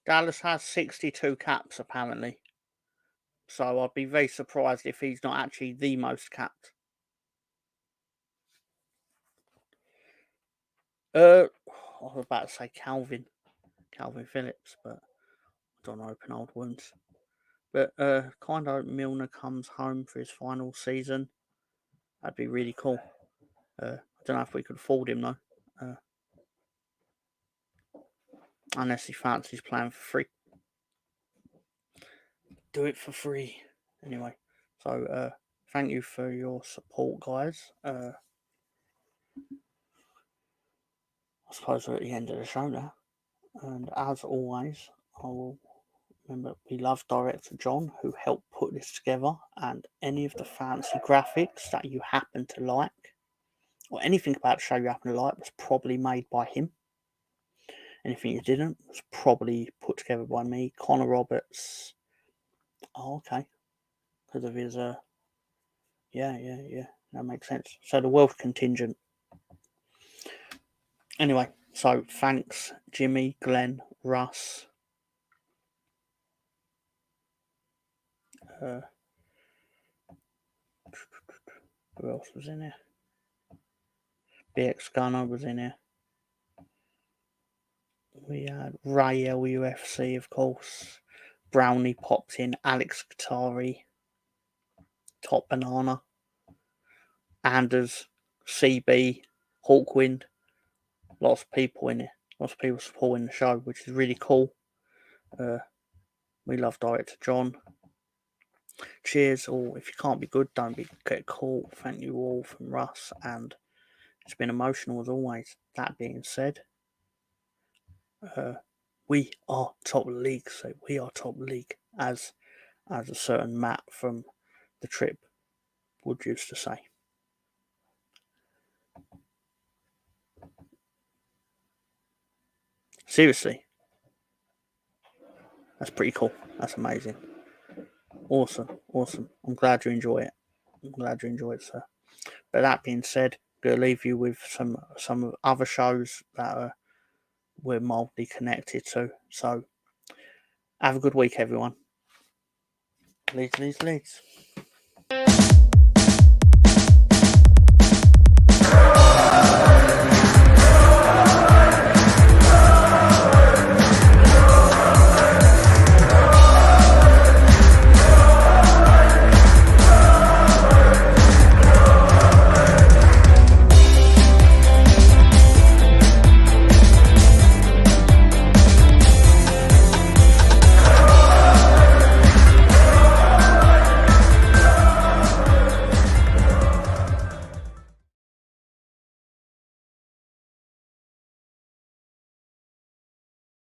Dallas has 62 caps, apparently. So I'd be very surprised if he's not actually the most capped. I was about to say Calvin Phillips, but I don't open old wounds. But kind of Milner comes home for his final season. That'd be really cool. I don't know if we could afford him though. Unless he fancies playing for free. Do it for free. Anyway, so thank you for your support, guys. I suppose we're at the end of the show now. And as always, I will remember we love director John, who helped put this together, and any of the fancy graphics that you happen to like, or anything about the show you happen to like, was probably made by him. Anything you didn't was probably put together by me. Connor Roberts. Oh, okay. Because of his yeah, that makes sense. So the World contingent. Anyway, so thanks Jimmy, Glenn, Russ. Who else was in here? BX Gunner was in here. We had Ray LUFC, of course. Brownie popped in. Alex Guattari. Top Banana. Anders. CB. Hawkwind. Lots of people in it. Lots of people supporting the show, which is really cool. We love director John. Cheers, or if you can't be good, don't get cool. Thank you all from Russ, and it's been emotional as always. That being said, we are top league, so we are top league, as a certain Matt from the trip would used to say. Seriously, that's pretty cool. That's amazing. Awesome. I'm glad you enjoy it. Sir. But that being said, going to leave you with some other shows that we're mildly connected to. So have a good week, everyone. Leeds, Leeds, Leeds.